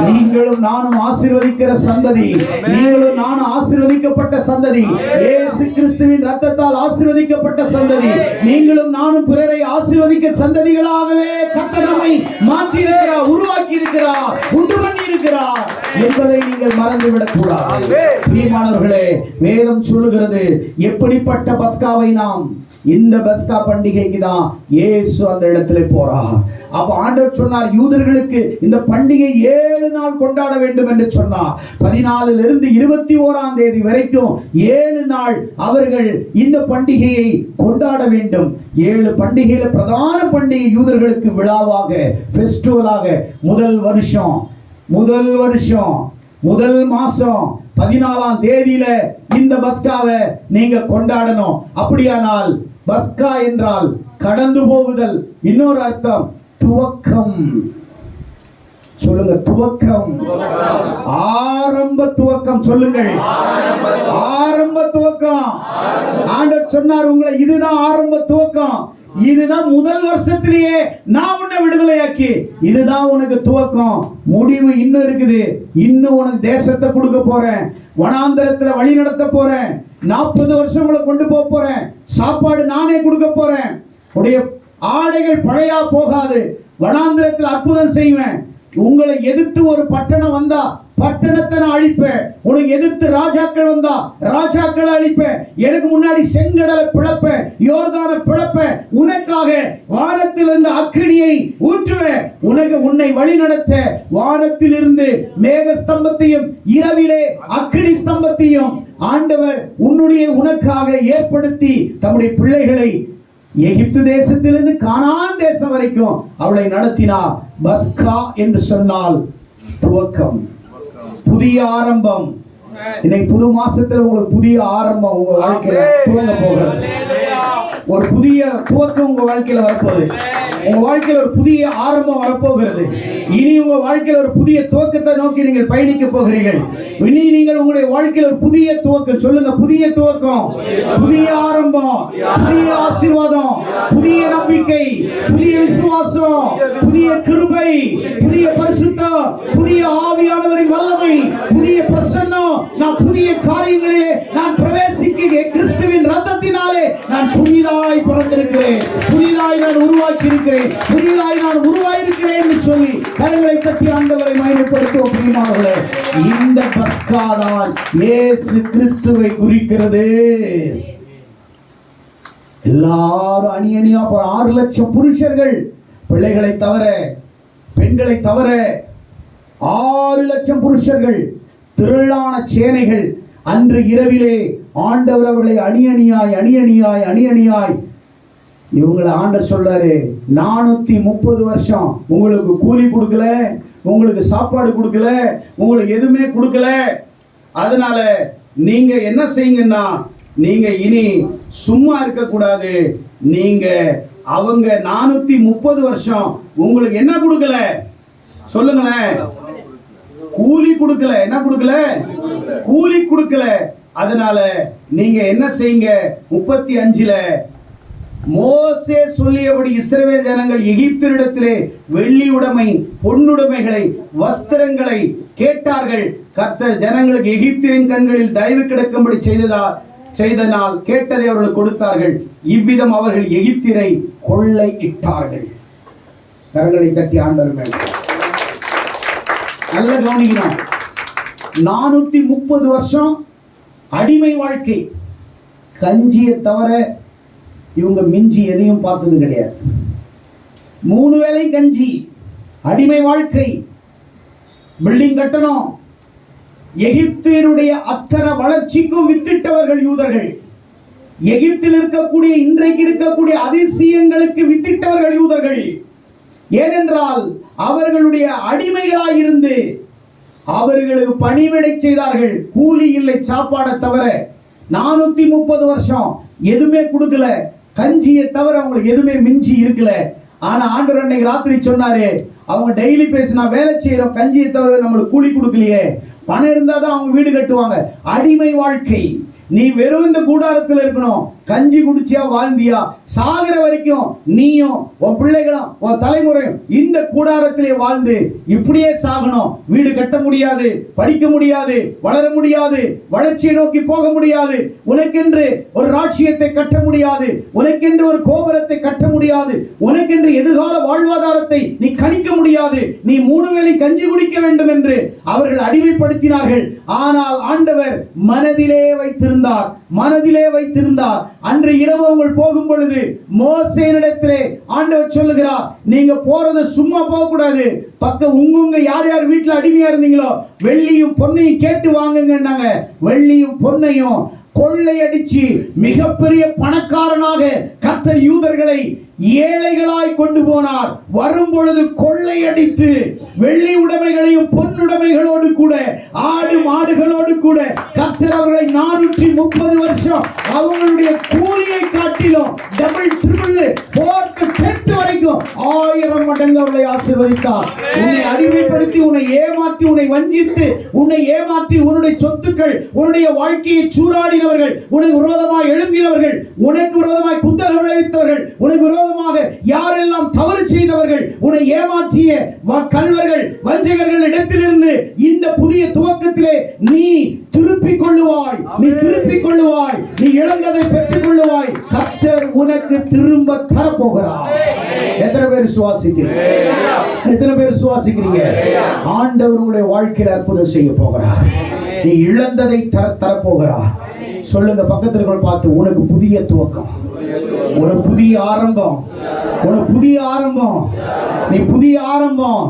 நீங்களும் நானும் ஆசீர்வதிக்கிற சந்ததி, நீங்களும் நானும் ஆசீர்வதிக்கப்பட்ட சந்ததி, இயேசு கிறிஸ்துவின் இரத்தத்தால் ஆசீர்வதிக்கப்பட்ட சந்ததி. நீங்களும் நானும் பிறரை ஆசீர்வதிக்க சந்ததிகளாகவே கர்த்தர் நம்மை மாற்றி இருக்கிறார், உருவாக்கி இருக்கிறார், உண்டு பண்ணி இருக்கிறார் என்பதை நீங்கள் மறந்துவிடக் கூடாது. பிரியமானவர்களே, வேதம் சொல்லுகிறது எப்படிப்பட்ட பஸ்காவை நாம், இந்த பஸ்கா பண்டிகைக்கு தான் இயேசு அந்த இடத்துல போறார். அப்ப ஆண்டவர் சொன்னார், யூதர்களுக்கு இந்த பண்டிகை 7 நாள் கொண்டாட வேண்டும் என்று சொன்னார். 14 இருந்து 21ஆம் தேதி வரைக்கும் 7 நாள் அவர்கள் இந்த பண்டிகையை கொண்டாட வேண்டும். 7 பண்டிகையில பிரதான பண்டிகை யூதர்களுக்கு விழாவாக, ஃபெஸ்டிவலாக, முதல் வருஷம் முதல் மாசம் 14ஆம் தேதியில இந்த பஸ்காவை நீங்க கொண்டாடணும். அப்படியானால் பஸ்கா என்றால் கடந்து போகுதல். இன்னொரு அர்த்தம் துவக்கம். சொல்லுங்க, துவக்கம். ஆரம்ப துவக்கம். சொல்லுங்கள், ஆரம்ப துவக்கம். ஆண்டவர் சொன்னார், உங்களை இதுதான் ஆரம்ப துவக்கம், இதுதான் முதல் வருஷத்திலேயே நான் உன்னை விடுதலையாக்கி, இதுதான் உனக்கு துவக்கம். முடிவு இன்னும் இருக்குது. இன்னும் உனக்கு தேசத்தை கொடுக்க போறேன், வனாந்தரத்துல வழி நடத்த போறேன், 40 வருஷம் உங்களை கொண்டு போக போறேன், சாப்பாடு நானே கொடுக்க போறேன், உடைய ஆடைகள் பழையா போகாது, வனாந்தரத்தில் அற்புதம் செய்வேன். உங்களை எதிர்த்து ஒரு பட்டணம் வந்தா பட்டணத்தை நான் அழிப்பேன், உனக்கு எதிர்த்து ராஜாக்கள் வந்தா ராஜாக்களை அழிப்பேன், எனக்கு முன்னாடி செங்கடலை பிளப்பேன், யோர்தானை பிளப்பேன், உனக்காக வானத்திலிருந்து அக்கினியை ஊற்றுவேன், உன்னை வழி நடத்த வானத்திலிருந்து மேக ஸ்தம்பத்தையும் இரவிலே அக்கினி ஸ்தம்பத்தையும் ஆண்டவர் உனக்காக ஏற்படுத்தி தம்முடைய பிள்ளைகளை எகிப்து தேசத்திலிருந்து கானான் தேசம் வரைக்கும் அவளை நடத்தினார். பஸ்கா என்று சொன்னால் துவக்கம், புதிய ஆரம்பம். இன்னைக்கு புது மாசத்துல உங்களுக்கு புதிய ஆரம்பம் உங்க வாழ்க்கையில துவங்க போகிறது. ஒரு புதிய துவக்கம் உங்க வாழ்க்கையில வரப்போகுது. உங்க வாழ்க்கையில ஒரு புதிய ஆரம்பம் வரப்போகிறது. இனி உங்க வாழ்க்கையில ஒரு புதிய துவக்கத்தை நோக்கி நீங்கள் பயணிக்க போகிறீர்கள். இனி நீங்கள் உங்களுடைய வாழ்க்கையில ஒரு புதிய துவக்கம். சொல்லுங்க, புதிய துவக்கம், புதிய ஆரம்பம், புதிய ஆசீர்வாதம், புதிய நம்பிக்கை, புதிய விசுவாசம், புதிய கிருபை, புதிய பரிசுத்தம், புதிய ஆவியானவரின் வல்லமை, புதிய பிரசன்னம். நான் புதிய காரியங்களிலே நான் பிரவேசிக்க கிறிஸ்துவின் இரத்தத்தினாலே நான் புதிதாய் பிறந்திருக்கிறேன், புதிதாய் நான் உருவாக்கி இருக்கிறேன், புதிதாய் நான் உருவாயிருக்கிறேன் என்று சொல்லி கரங்களை தட்டி ஆண்டவரை மகிமைப்படுத்துவோம். பிரியமானவர்களே, இந்த பஸ்கா தான் இயேசு கிறிஸ்துவை குறிக்கிறது. எல்லாரும் அணி அணியா 6 லட்சம் புருஷர்கள், பிள்ளைகளை தவிர, பெண்களை தவிர 6 லட்சம் புருஷர்கள், திரளான சேனைகள். அன்று இரவிலே ஆண்டவர் அவர்களை அணி அணியாய் இவங்களை ஆண்டவர் சொல்றாரு, 430 வருஷம் உங்களுக்கு கூலி கொடுக்கல, உங்களுக்கு சாப்பாடு கொடுக்கல, உங்களுக்கு எதுவுமே கொடுக்கல. அதனால நீங்க என்ன செய்யுங்கன்னா, நீங்க இனி சும்மா இருக்க கூடாது. நீங்க அவங்க 430 வருஷம் உங்களுக்கு என்ன கொடுக்கல சொல்லுங்களேன், கூலி கொடுக்கல. என்ன கொடுக்கல? கூலி கொடுக்கல. அதனால நீங்க என்ன செய்யுங்க, 35ல மோசே சொல்லியபடி இஸ்ரவேல் ஜனங்கள் எகிப்தியரிடத்திலே வெள்ளி உடைமை, பொன்னுடைமைகளை, வஸ்திரங்களை கேட்டார்கள். கர்த்தர் ஜனங்களுக்கு எகிப்தியரின் கண்களில் தயவு கிடைக்கும்படி செய்தனால் கேட்டதை அவர்கள் கொடுத்தார்கள். இவ்விதம் அவர்கள் எகிப்தியரை கொள்ளையிட்டார்கள். கரங்களை தட்டி ஆண்டவர் மேல் நல்ல கவனிக்கணும். 430 வருஷம் அடிமை வாழ்க்கை. கஞ்சியை தவிர இவங்க மிஞ்சி எதையும் பார்த்தது கிடையாது. 3 வேளை கஞ்சி, அடிமை வாழ்க்கை, பில்டிங் கட்டணும். எகிப்தியருடைய அத்தனை வளர்ச்சிக்கும் வித்திட்டவர்கள் யூதர்கள். எகிப்தில் இருக்கக்கூடிய இன்றைக்கு இருக்கக்கூடிய அதிசயங்களுக்கு வித்திட்டவர்கள் யூதர்கள். ஏனென்றால் அவர்களுடைய அடிமைகளாயிருந்து அவர்களுக்கு பணிவிடை செய்தார்கள். கூலி இல்லை, சாப்பாடை தவிர. 430 வருஷம் எதுவுமே கொடுக்கல, கஞ்சியை தவிர அவங்களுக்கு எதுவுமே மிஞ்சி இருக்கல. ஆனா ஆண்டவர் அன்னைக்கு ராத்திரி சொன்னாரு, அவங்க டெய்லி பேசினா வேலை செய்யறோம், கஞ்சியை தவிர நம்மளுக்கு கூலி கொடுக்கலையே. பணம் இருந்தாதான் அவங்க வீடு கட்டுவாங்க. அடிமை வாழ்க்கை. நீ வெறும் இந்த கூடாரத்தில் இருக்கணும், கஞ்சி குடிச்சியா வாழ்ந்தியா, சாகிற வரைக்கும் நீயும் உன் பிள்ளைகளும் உன் தலைமுறையும் இந்த கூடாரத்திலே வாழ்ந்து இப்படியே சாகணும். வீடு கட்ட முடியாது, படிக்க முடியாது, வளர முடியாது, வளர்ச்சியை நோக்கி போக முடியாது, உனக்கென்று ஒரு ராட்சியத்தை கட்ட முடியாது, உனக்கென்று ஒரு கோபுரத்தை கட்ட முடியாது, உனக்கென்று எதிர்கால வாழ்வாதாரத்தை நீ கணிக்க முடியாது. நீ 3 வேளை கஞ்சி குடிக்க வேண்டும் என்று அவர்கள் அடிமைப்படுத்தினார்கள். ஆனால் ஆண்டவர் மனதிலே வைத்திருந்தார். அன்று இரவு அவங்க போகும் பொழுது மோசேயினிடத்திலே ஆண்டவர் சொல்லுகிறார், நீங்க போறது சும்மா போக கூடாது. உங்க யார் யார் வீட்டுல அடிமையா இருந்தீங்களோ வெள்ளியும் பொன்னையும் கேட்டு வாங்குங்கன்னாங்க. வெள்ளியும் பொன்னையும் கொள்ளையடிச்சு மிகப்பெரிய பணக்காரனாக கர்த்தர் யூதர்களை ஏழைகளாய் கொண்டு போனார். வரும் பொழுது கொள்ளையடித்து வெள்ளி உடைமைகளையும் பொன்னுடைமைகளோடு கூட ஆடு மாடுகளோடு கூட கர்த்தர் அவர்களை 430 வருஷம் அவங்களுடைய கூலியை காட்டிலும் டபுள் ட்ரிபிள் 4th 10th வரைக்கும் 1000 மடங்கு அவர்களை ஆசீர்வதித்தார். உன்னை அடிமைப்படுத்தி, உன்னை ஏமாற்றி, உன்னை வஞ்சித்து, உன்னை ஏமாற்றி உன்னுடைய சொத்துக்கள், உன்னுடைய வாழ்க்கையை சூறாடினவர்கள், உனக்கு விரோதமாய் எழும்பினவர்கள், உனக்கு விரோதமாய் குந்தகம் விளைவித்தவர்கள், உனக்கு விரோதமாக யாரெல்லாம் தவறு செய்தவர்கள், உன்னை ஏமாற்றிய கள்வர்கள், வஞ்சகர்கள் இடத்திலிருந்து இந்த புதிய துவக்கத்திலே நீ திருப்பிக் கொள்ளுவாய். நீ இழந்ததை பெற்றுக் கொள்ளுவாய். கர்த்தர் உனக்கு திரும்ப தரப்போகிறார். எத்தனை பேர் சுவாசிக்கிறீங்க? ஆண்டவர் உங்களுடைய வாழ்க்கையில் அற்புதம் செய்ய போகிறார். நீ இழந்ததை தரப்போகிறார். சொல்லுங்க பக்கத்தில் பார்த்து, உனக்கு புதிய துவக்கம், உனக்கு புதிய ஆரம்பம், நீ புதிய ஆரம்பம்.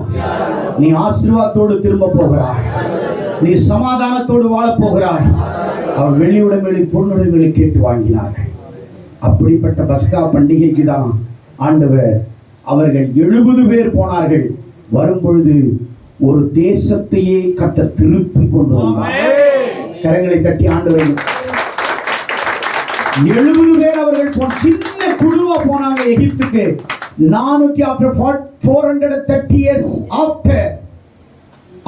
நீ ஆசீர்வாதத்தோடு திரும்ப போகிறாய். நீ சமாதானத்தோடு வாழ போகிறாய். அவர் வெள்ளி உடைமைகளை பொன்னுடைமைகளை கேட்டு வாங்கினார்கள். அப்படிப்பட்ட பஸ்கா பண்டிகைக்கு தான் ஆண்டவர் அவர்கள் 70 பேர் போனார்கள். வரும் பொழுது ஒரு தேசத்தையே கர்த்தர் திருப்பி கொண்டு வந்தார். கரங்களை தட்டி ஆண்டவர் 70 பேர் அவர்கள் சின்ன குழுவா போனாங்க எகிப்துக்கு. 430 years after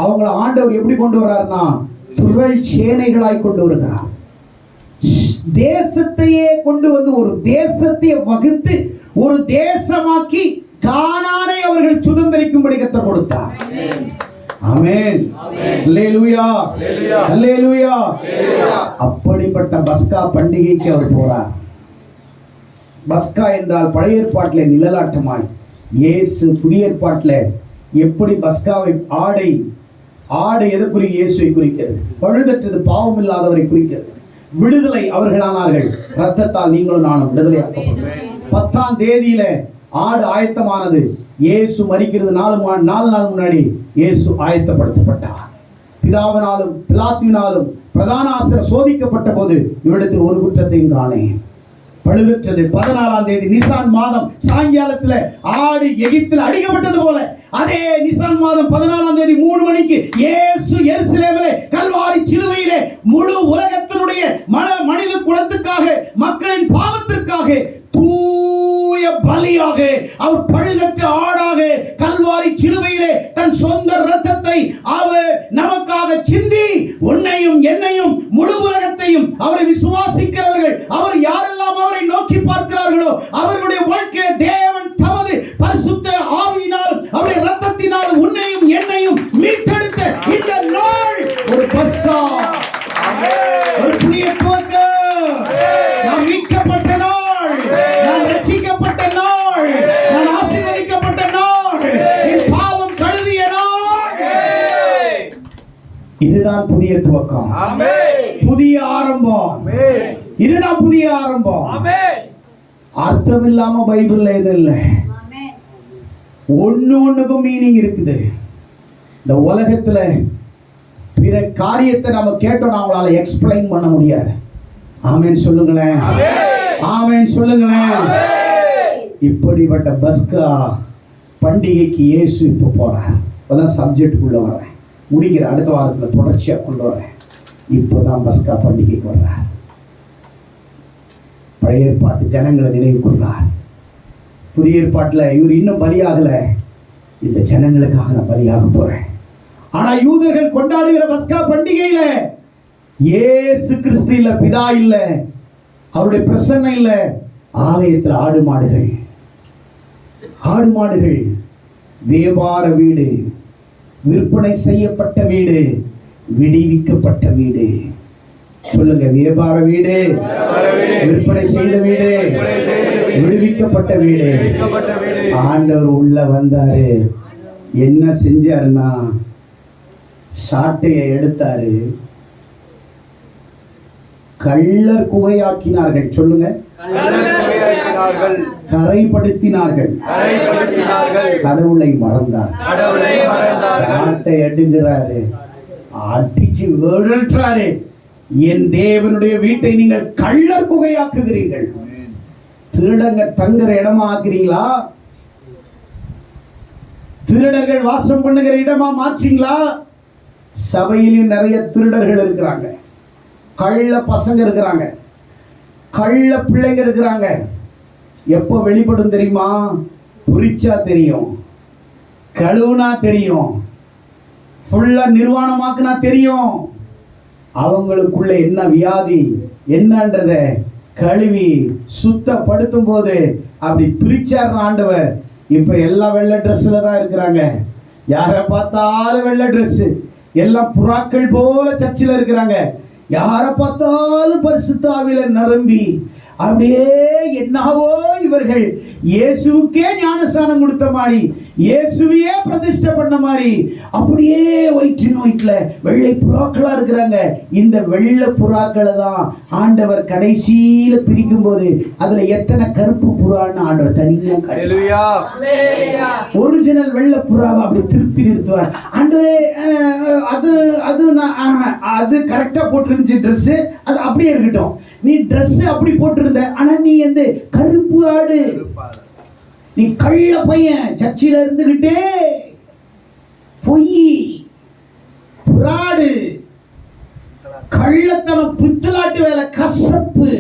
அவங்கள ஆண்டவர் எப்படி கொண்டு வர்றாருன்னா துறள் சேனைகளாய் கொண்டு வருகிறார். தேசத்தையே கொண்டு வந்து ஒரு தேசத்தை வகுத்து ஒரு தேசமாக்கி கானானை அவர்கள் சுதந்தரிக்கும்படி கர்த்தர் கொடுத்தார். ஆமென். அல்லேலூயா. அல்லேலூயா. அப்படிப்பட்ட பஸ்கா பண்டிகைக்கு அவர் போறார். பஸ்கா என்றால் பழைய ஏற்பாட்டில் நிழலாட்டமாய், இயேசு புதிய ஏற்பாட்டில் எப்படி பஸ்காவை ஆடை எதை குறி இயேசுவை குறிக்கிறது, பழுதற்றது பாவம் இல்லாதவரை குறிக்கிறது. விடுதலை அவர்களானார்கள். ரத்தத்தால் நீங்களும் நானும் விடுதலையாக்கப்பட்டோம். 10ஆம் தேதியில ஆடு ஆயத்தமானது. இயேசு மரிக்கிறது 4 நாள் முன்னாடி இயேசு ஆயத்தப்படுத்தப்பட்டார். பிதாவினாலும் பிலாத்துவினாலும் பிரதான ஆசிரியர் சோதிக்கப்பட்ட போது இவரிடத்தில் ஒரு குற்றத்தையும் காணேன். பழுதற்றது. 14ஆம் தேதி நிசான் மாதம் சாயங்காலத்தில் ஆடு எகிப்தில் அடிக்கப்பட்டது போல அதே நிசான் மாதம் 14ஆம் தேதி 3 மணிக்கு இயேசு எருசலேமிலே கல்வாரி சிலுவையிலே முழு உலகத்தினுடைய மனித குலத்துக்காக, மக்களின் பாவத்திற்காக தூய பலியாக அவர் பழுதற்ற ஆடாக கல்வாரி சிலுவையிலே தன் சொந்த இரத்தத்தை அவர் நமக்காக சிந்தி உன்னையும் என்னையும் முழு உலகத்தையும் அவரை விசுவாசிக்கிறவர்கள், அவர் யாரெல்லாம் அவரை நோக்கி பார்க்கிறார்களோ அவர்களுடைய வாழ்க்கையை தேவன் தமது பரிசுத்த ஆவியினாலும் அவருடைய இரத்தத்தினாலும் உன்னையும் என்னையும் மீட்டெடுத்த இந்த நாள் ஒரு பஸ்கா, ஒரு புதிய துவக்கம். நாம் மீட்கப்பட்ட நாள், நான் ரட்சிக்கப்பட்ட நாள், நான் ஆசீர்வதிக்கப்பட்ட நாள், என் பாவம் கழுவிய நாள். இதுதான் புதிய துவக்கம். புதிய ஆரம்பம். இதுதான் புதிய ஆரம்பம். அர்த்தம் இல்லாம பைபிள்ல எதுவும் இல்லை. ஒண்ணுக்கும் மீனிங் இருக்குது. இந்த உலகத்துல பிற காரியத்தை நம்ம கேட்டோம், அவங்களால எக்ஸ்பிளைன் பண்ண முடியாது. ஆமென் சொல்லுங்களேன். ஆமென் சொல்லுங்களேன். இப்படிப்பட்ட பஸ்கா பண்டிகைக்கு இயேசு இப்போ போறார். இப்போதான் சப்ஜெக்டுக்குள்ள வர்றேன், முடிக்கிற அடுத்த வாரத்தில் தொடர்ச்சியாக கொண்டு வரேன். இப்போதான் பஸ்கா பண்டிகைக்கு வர்றார். பழைய ஏற்பாட்டு ஜனங்களை நினைவு கொள்றார். புதிய ஏற்பாட்டில் இவர் இன்னும் பலியாகலை, இந்த ஜனங்களுக்காக நான் பலியாக போறேன். ஆனா யூதர்கள் கொண்டாடுகிற பஸ்கா பண்டிகையில இயேசு கிறிஸ்து இல்ல, பிதா இல்ல, அவருடைய பிரசன்னம் இல்ல. ஆலயத்தில் ஆடு மாடுகள், வியாபார வீடு, விற்பனை செய்யப்பட்ட வீடு, விடுவிக்கப்பட்ட வீடு. சொல்லுங்க, வியாபார வீடு, விற்பனை செய்த வீடு, விடுவிக்கப்பட்ட வீடு. ஆண்டவர் உள்ள வந்தாரு. என்ன செஞ்சாருன்னா, சாட்டையை எடுத்தாரு, கள்ளர் குகையாக்கினார்கள். சொல்லுங்க, கரைப்படுத்தினார்கள். கடவுளை மறந்தார். சாட்டை எடுக்கிறாரு, அடிச்சு விரட்டுறாரு. என் தேவனுடைய வீட்டை நீங்கள் கள்ளர் குகையாக்குகிறீர்கள். திருடங்க தங்குற இடமா ஆக்குறீங்களா? திருடர்கள் வாசம் பண்ணுகிற இடமா மாற்றீங்களா? சபையிலும் நிறைய திருடர்கள் இருக்கிறாங்க, கள்ள பசங்க இருக்கிறாங்க, கள்ள பிள்ளைங்க இருக்கிறாங்க. எப்போ வெளிப்படும் தெரியுமா? புரிச்சா தெரியும், கழுவுனா தெரியும், ஃபுல்லா நிர்வாணமாக்குனா தெரியும். அவங்களுக்குள்ள என்ன வியாதி என்னன்றத கழுவி சுத்தப்படுத்தும் போது அப்படி பிரிச்சார் ஆண்டவர். இப்ப எல்லாம் வெள்ளை ட்ரெஸ்ல தான் இருக்கிறாங்க. யாரை பார்த்தாலும் வெள்ளை ட்ரெஸ், எல்லாம் புறாக்கள் போல சர்ச்சில் இருக்கிறாங்க. யாரை பார்த்தாலும் பரிசுத்த ஆவியில நிரம்பி அப்படியே என்னவோ இவர்கள் இயேசுக்கே ஞானஸ்தானம் கொடுத்த மாதிரி, இயேசுவையே பிரதிஷ்டை பண்ண மாதிரி, அப்படியே ஒயிட்ல வெள்ளை புறாக்களா இருக்கிறாங்க. இந்த வெள்ளை புறாக்களை தான் ஆண்டவர் கடைசியில பிரிக்கும் போது அதுல எத்தனை கருப்பு புறான்னு ஆண்டவர் தனியா ஒரிஜினல் வெள்ளை புறாவை அப்படி திருப்தி நிறுத்துவார். ஆண்டவரே, அது அது அது கரெக்டா போட்டுருந்துச்சு ட்ரெஸ், அது அப்படியே இருக்கட்டும். நீ ட்ரெஸ் அப்படி போட்டிருந்த, ஆனா நீ எந்த கருப்பு ஆடு, நீ கள்ள பையன், சர்ச்சில இருந்துகிட்டே பொய், புராடு, கள்ளத்தனம், பித்தலாட்டு வேலை, கசப்பு.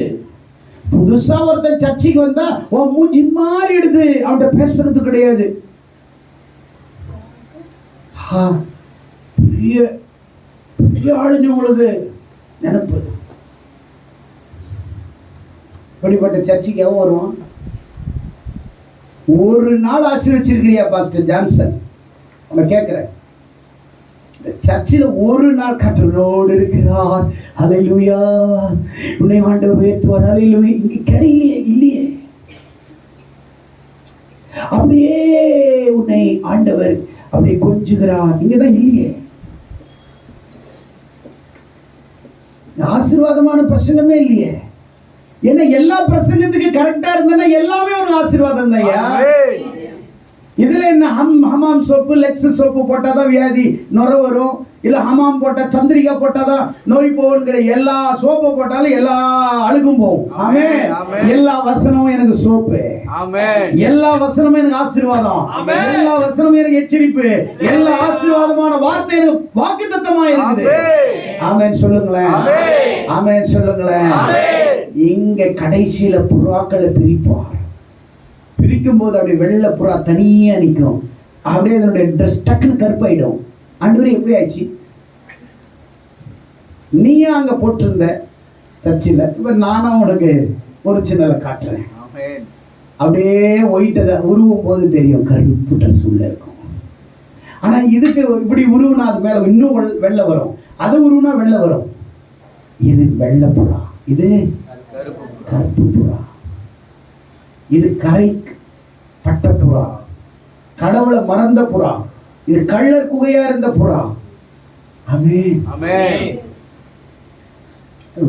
புதுசா ஒருத்தன் சர்ச்சைக்கு வந்தா உன் மூஞ்சி மாறி எடுத்து அவன்கிட்ட பேசுறது கிடையாது. பெரிய ஆளுன்னு உங்களுக்கு நினைப்பு. இப்படிப்பட்ட சர்ச்சைக்கு எவன் வருவான்? ஒரு நாள் ஆசீர்வச்சிருக்கிறியா பாஸ்டர் ஜான்சன்? உன்னை கேட்கிறேன், சர்ச்சில் ஒரு நாள் கர்த்தரோடு இருக்கிறார், ஹல்லேலூயா, உன்னை ஆண்டவர் உயர்த்துவார், ஹல்லேலூயா, இங்க கிடையிலே இல்லையே. அப்படியே உன்னை ஆண்டவர் அப்படியே கொஞ்சுகிறார், இங்கதான் இல்லையே. ஆசீர்வாதமான பிரசங்கமே இல்லையே. ஏன்னா எல்லா பிரசங்கத்துக்கு கரெக்டா இருந்தா எல்லாமே ஒரு ஆசீர்வாதம் தான். இதுல என்ன ஹமாம் சோப்பு, லெக்ஸ் சோப்பு போட்டாதான் வியாதி நுர வரும், இல்ல ஹமாம் போட்டா சந்திரிகா போட்டாதான் நோய் போகும் கிடையாது. எல்லா சோப்பு போட்டாலும் எல்லா அழுகும் போகும். ஆமென். எல்லா வசனமும் எனக்கு சோப்பு, எல்லா வசனமும் எனக்கு ஆசீர்வாதம், எல்லா வசனமும் எனக்கு எச்சரிப்பு, எல்லா ஆசீர்வாதமான வார்த்தை எனக்கு வாக்குத்தத்தமா இருக்குது. ஆமென் சொல்லுங்களேன், ஆமென் சொல்லுங்களேன். இங்க கடைசியில புறாக்களை பிரிப்பார். பிரிக்கும் போது அப்படியே வெள்ளை புறா தனியா நிற்கும். அப்படியே அதனுடைய ட்ரெஸ் டக்குன்னு கருப்பாயிடும். ஆண்டவரே, எப்படி ஆச்சு? நீயா அங்க போட்டிருந்த சர்ச்சில், இப்ப நானும் உனக்கு ஒரு சின்னல காட்டுறேன். அப்படியே ஒயிட்டதை உருவும் போது தெரியும் கருப்பு ட்ரெஸ் உள்ள இருக்கும். ஆனா இதுக்கு இப்படி உருவுனா அது மேல இன்னும் வெள்ளை வரும், அது உருவுனா வெள்ளை வரும். இது வெள்ளை புறா, இது கருப்பு புறா, இது கரை பட்ட புறா, கடவுளை மறந்த புறா, இது கள்ளர் குகையா இருந்த புறா. ஆமென், ஆமென்.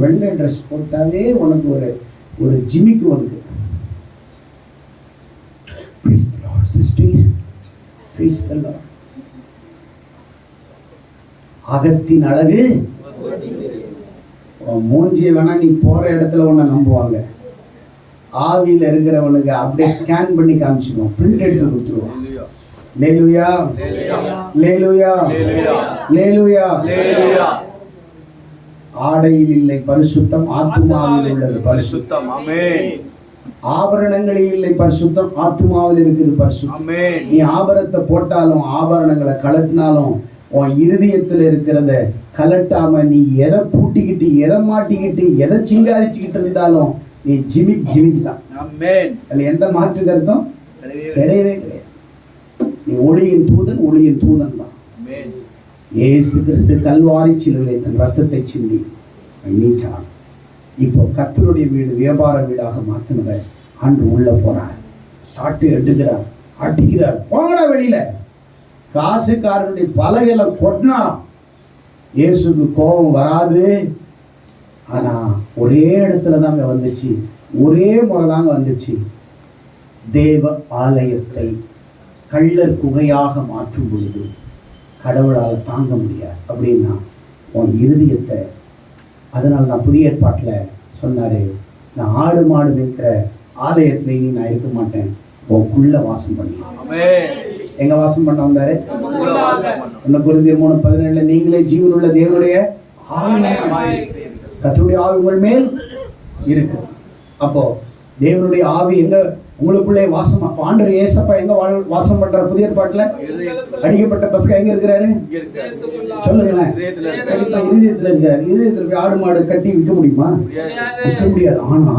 வெள்ளை ட்ரெஸ் போட்டாவே உனக்கு ஒரு ஜிமிக்கு வருது. Praise the Lord, sister. Praise the Lord. அகத்தின் அழகு மூஞ்சியை வேணா நீ போற இடத்துல உன்னை நம்புவாங்க. ஆவியில் இருக்கிறவனுக்கு அப்படியே ஸ்கேன் பண்ணி காமிச்சிடுவோம், பிரிண்ட் எடுத்து கொடுத்துருவோம். லேலுயா லேலுயா லேலுயா. ஆடையில் இல்லை பரிசுத்தம், ஆத்துமாவில் உள்ளது பரிசுத்தம். ஆபரணங்களில் இல்லை பரிசுத்தம், ஆத்துமாவில் இருக்குது பரிசுத்தம். நீ ஆபரணத்தை போட்டாலும் ஆபரணங்களை கலட்டினாலும் உன் இருதயத்தில் இருக்கிறத கலட்டாம நீ எதை பூட்டிக்கிட்டு எதை மாட்டிக்கிட்டு எதை சிங்காரிச்சுக்கிட்டு இருந்தாலும் நீ ஜிமிக் தான். அதுல எந்த மாற்று கருத்தும் கிடையவே கிடையாது. நீ ஒளியின் தூதன் தான். இயேசு கிறிஸ்து கல்வாரி சிலுவையிலே தன் ரத்தத்தை சிந்தி நீட்டான். இப்போ கர்த்தருடைய வீடு வியாபார வீடாக மாத்தினத ஆண்டு உள்ள போறார், சாட்டு எடுக்கிறார், அடிக்கிறார், போங்கடா வெளியில. காசுக்காரனுடைய பலகையில கொட்டினா இயேசுக்கு கோபம் வராது. ஆனா ஒரே இடத்துல தாங்க வந்துச்சு, ஒரே முறை தாங்க வந்துச்சு. தேவ ஆலயத்தை கள்ளர் குகையாக மாற்றும் பொழுது கடவுளால் தாங்க முடியாது அப்படின்னா உன் இருதயத்தை. அதனால நான் புதிய ஏற்பாட்டில் சொன்னாரு, நான் ஆடு மாடு மேய்க்கிற ஆலயத்துல இனி நான் இருக்க மாட்டேன், உனக்குள்ள வாசம் பண்ணி. எங்க வாசம் பண்ண வந்தாரு? 1 கொரிந்தியர் 3:17 நீங்களே ஜீவனுள்ள தேவனுடைய ஆலயம், கர்த்தருடைய ஆவி உங்கள் மேல் இருக்கு. அப்போ தேவனுடைய ஆவி எங்க உங்களுக்குள்ளே வாசம். அப்போ ஆண்டவர் இயேசப்பா எங்க வாசம் பண்றாரு? புதிய ஏற்பாட்டுல அடிக்கப்பட்ட பஸ்கா எங்க இருக்கிறாரு சொல்லுங்களேன். இருதயத்துல இருக்கிறாரு. இருதயத்துல போய் ஆடு மாடு கட்டி விற்க முடியுமா? விற்க முடியாது. ஆனா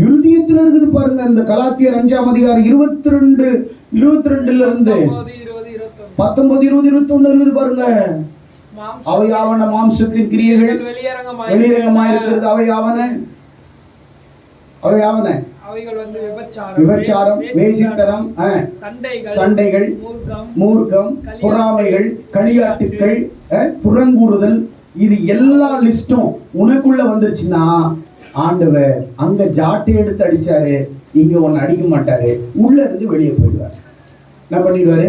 இருதயத்துல இருக்குது பாருங்க. இந்த கலாத்தியர் 5ஆம் அதிகாரம் 22 இருந்து 19, 20, 21 இருக்குது பாருங்க. அவையாவன மாம்சத்தின் கிரியைகள் வெளியரங்கமா இருக்கிறது. அவையாவன விபச்சாரம், வேசித்தனம், சண்டைகள், மூர்க்கம், பொறாமைகள், களியாட்டுக்கள், புறங்கூறுதல், இது எல்லா லிஸ்டும் உனக்குள்ள வந்துருச்சுன்னா ஆண்டவர் அங்க ஜாட்டை எடுத்து அடிச்சாரு, இங்க ஒன்னு அடிக்க மாட்டாரு, உள்ள இருந்து வெளியே போயிடுவார். என்ன பண்ணிடுவாரு?